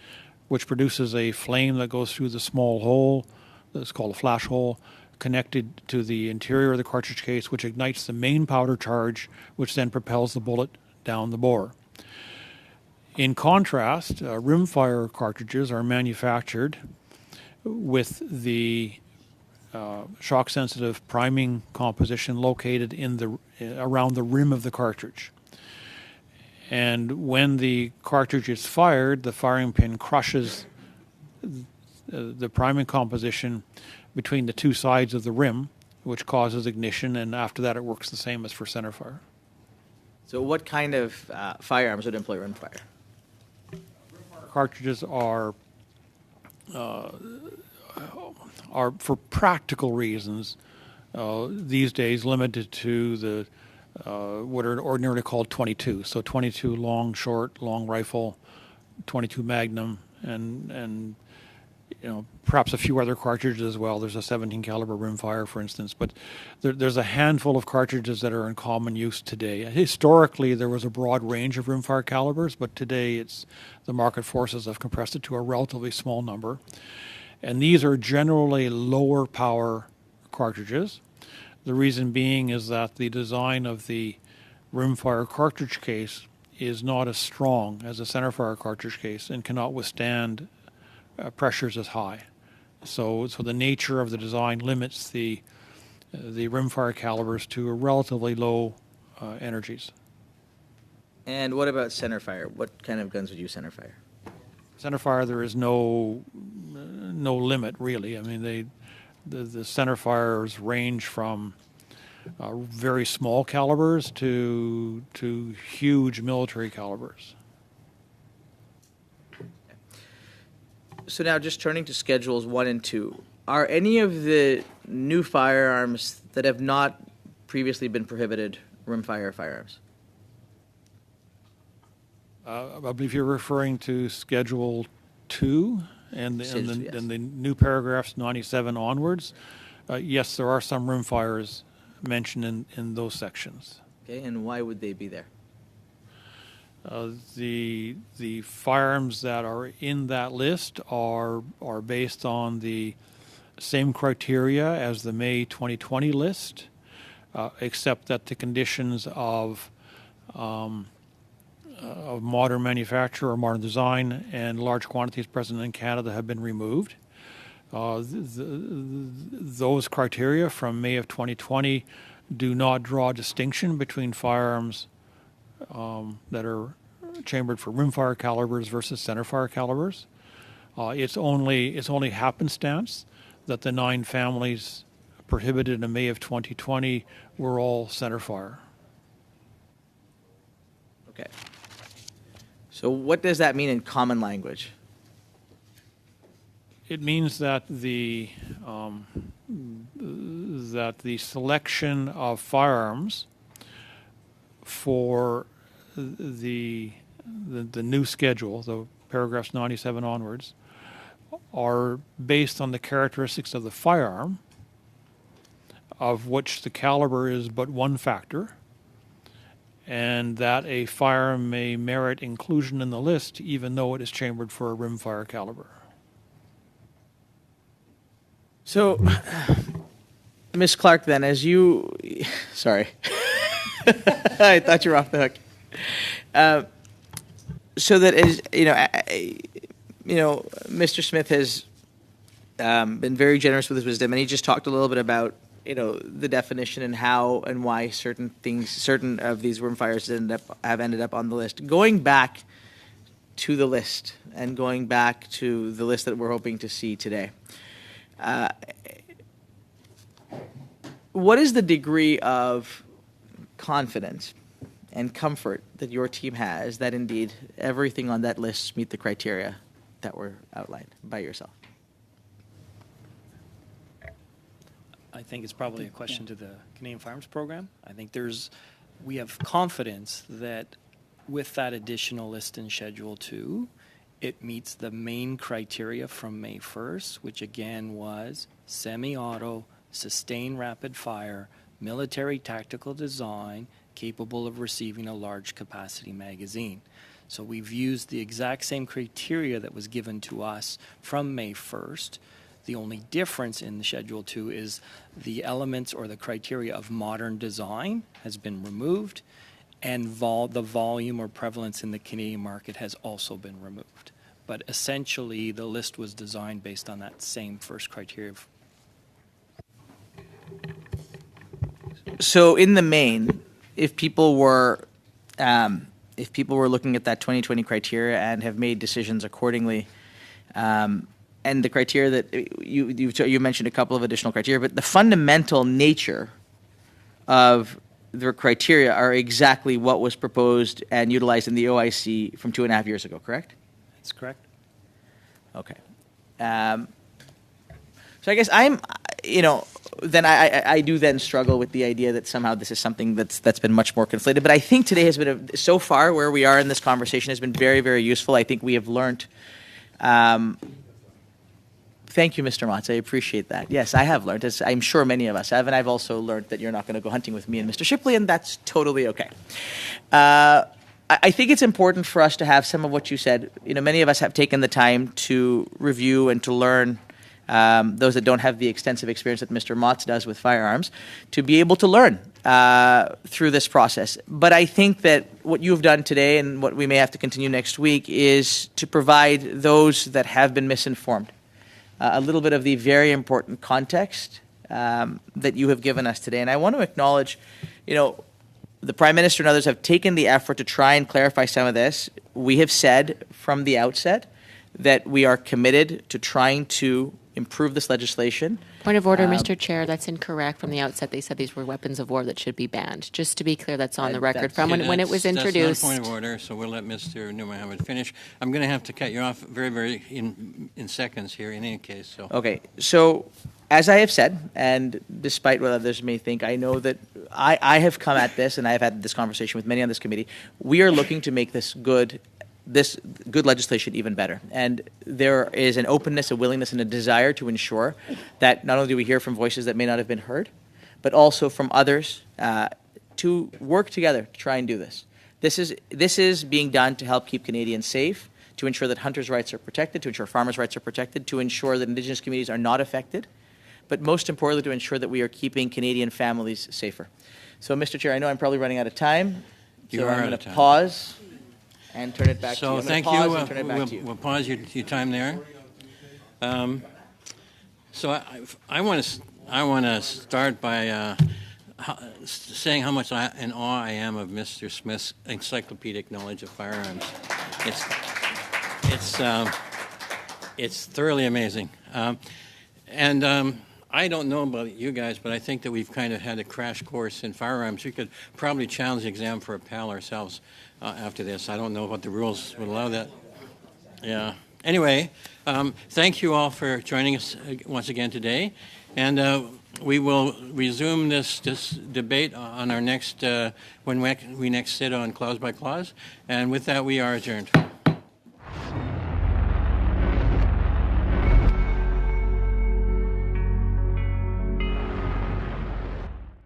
which produces a flame that goes through the small hole that's called a flash hole, connected to the interior of the cartridge case, which ignites the main powder charge, which then propels the bullet down the bore. In contrast, rimfire cartridges are manufactured with the shock-sensitive priming composition located in around the rim of the cartridge. And when the cartridge is fired, the firing pin crushes the priming composition between the two sides of the rim, which causes ignition, and after that it works the same as for centerfire. So what kind of firearms would employ rimfire? Cartridges are for practical reasons these days limited to the what are ordinarily called 22. So 22 long, short, long rifle, 22 Magnum, and perhaps a few other cartridges as well. There's a 17 caliber rimfire, for instance, but there's a handful of cartridges that are in common use today. Historically, there was a broad range of rimfire calibers, but today the market forces have compressed it to a relatively small number. And these are generally lower power cartridges. The reason being is that the design of the rimfire cartridge case is not as strong as a centerfire cartridge case and cannot withstand pressures as high. So the nature of the design limits the rimfire calibers to relatively low energies. And what about centerfire? What kind of guns would use centerfire? Centerfire, there is no limit really. I mean, the centerfires range from very small calibers to huge military calibers. So now just turning to Schedules 1 and 2, are any of the new firearms that have not previously been prohibited rimfire firearms? I believe you're referring to Schedule 2 and the new paragraphs 97 onwards. Yes, there are some rimfires mentioned in those sections. Okay, and why would they be there? The firearms that are in that list are based on the same criteria as the May 2020 list, except that the conditions of modern manufacture or modern design and large quantities present in Canada have been removed. Those criteria from May of 2020 do not draw a distinction between firearms that are chambered for rimfire calibers versus centerfire calibers. It's only happenstance that the 9 families prohibited in May of 2020 were all centerfire. Okay. So what does that mean in common language? It means that the selection of firearms for the new schedule, the paragraphs 97 onwards, are based on the characteristics of the firearm, of which the caliber is but one factor, and that a firearm may merit inclusion in the list even though it is chambered for a rimfire caliber. So, Ms. Clarke, then, as you, sorry, I thought you were off the hook. So that as Mr. Smith has been very generous with his wisdom, and he just talked a little bit about the definition and how and why certain of these rimfires have ended up on the list. Going back to the list and going back to the list that we're hoping to see today. What is the degree of confidence and comfort that your team has that indeed everything on that list meet the criteria that were outlined by yourself? I think it's probably a question to the Canadian Firearms Program. I think we have confidence that with that additional list in Schedule 2, it meets the main criteria from May 1st, which again was semi-auto, sustained rapid fire, military tactical design, capable of receiving a large capacity magazine. So we've used the exact same criteria that was given to us from May 1st. The only difference in the Schedule 2 is the elements or the criteria of modern design has been removed, and the volume or prevalence in the Canadian market has also been removed. But essentially, the list was designed based on that same first criteria. So, in the main, if people were looking at that 2020 criteria and have made decisions accordingly, and the criteria that you mentioned a couple of additional criteria, but the fundamental nature of the criteria are exactly what was proposed and utilized in the OIC from 2.5 years ago, correct? That's correct. Okay. So I guess then I do then struggle with the idea that somehow this is something that's been much more conflated. But I think today has been, so far where we are in this conversation has been very, very useful. I think we have learned. Thank you, Mr. Motz. I appreciate that. Yes, I have learned, as I'm sure many of us have, and I've also learned that you're not going to go hunting with me and Mr. Shipley, and that's totally okay. I think it's important for us to have some of what you said. Many of us have taken the time to review and to learn, those that don't have the extensive experience that Mr. Motz does with firearms, to be able to learn through this process. But I think that what you've done today and what we may have to continue next week is to provide those that have been misinformed a little bit of the very important context that you have given us today. And I want to acknowledge, the Prime Minister and others have taken the effort to try and clarify some of this. We have said from the outset that we are committed to trying to improve this legislation. Point of order, Mr. Chair, that's incorrect. From the outset, they said these were weapons of war that should be banned. Just to be clear, that's on the record from when it was introduced. That's not a point of order, so we'll let Mr. Noormohamed finish. I'm going to have to cut you off very, very in seconds here in any case. So. Okay, so as I have said, and despite what others may think, I know that I have come at this, and I have had this conversation with many on this committee. We are looking to make this good legislation even better. And there is an openness, a willingness, and a desire to ensure that not only do we hear from voices that may not have been heard, but also from others to work together to try and do this. This is being done to help keep Canadians safe, to ensure that hunters' rights are protected, to ensure farmers' rights are protected, to ensure that Indigenous communities are not affected, but most importantly, to ensure that we are keeping Canadian families safer. So, Mr. Chair, I know I'm probably running out of time, so I'm going to pause and turn it back to you. So thank you. We'll pause your time there. So I want to start by saying how much in awe I am of Mr. Smith's encyclopedic knowledge of firearms. It's thoroughly amazing. I don't know about you guys, but I think that we've kind of had a crash course in firearms. We could probably challenge the exam for a PAL ourselves after this. I don't know what the rules would allow that. Yeah. Anyway, thank you all for joining us once again today. And we will resume this debate on our next, when we next sit on clause by clause. And with that, we are adjourned.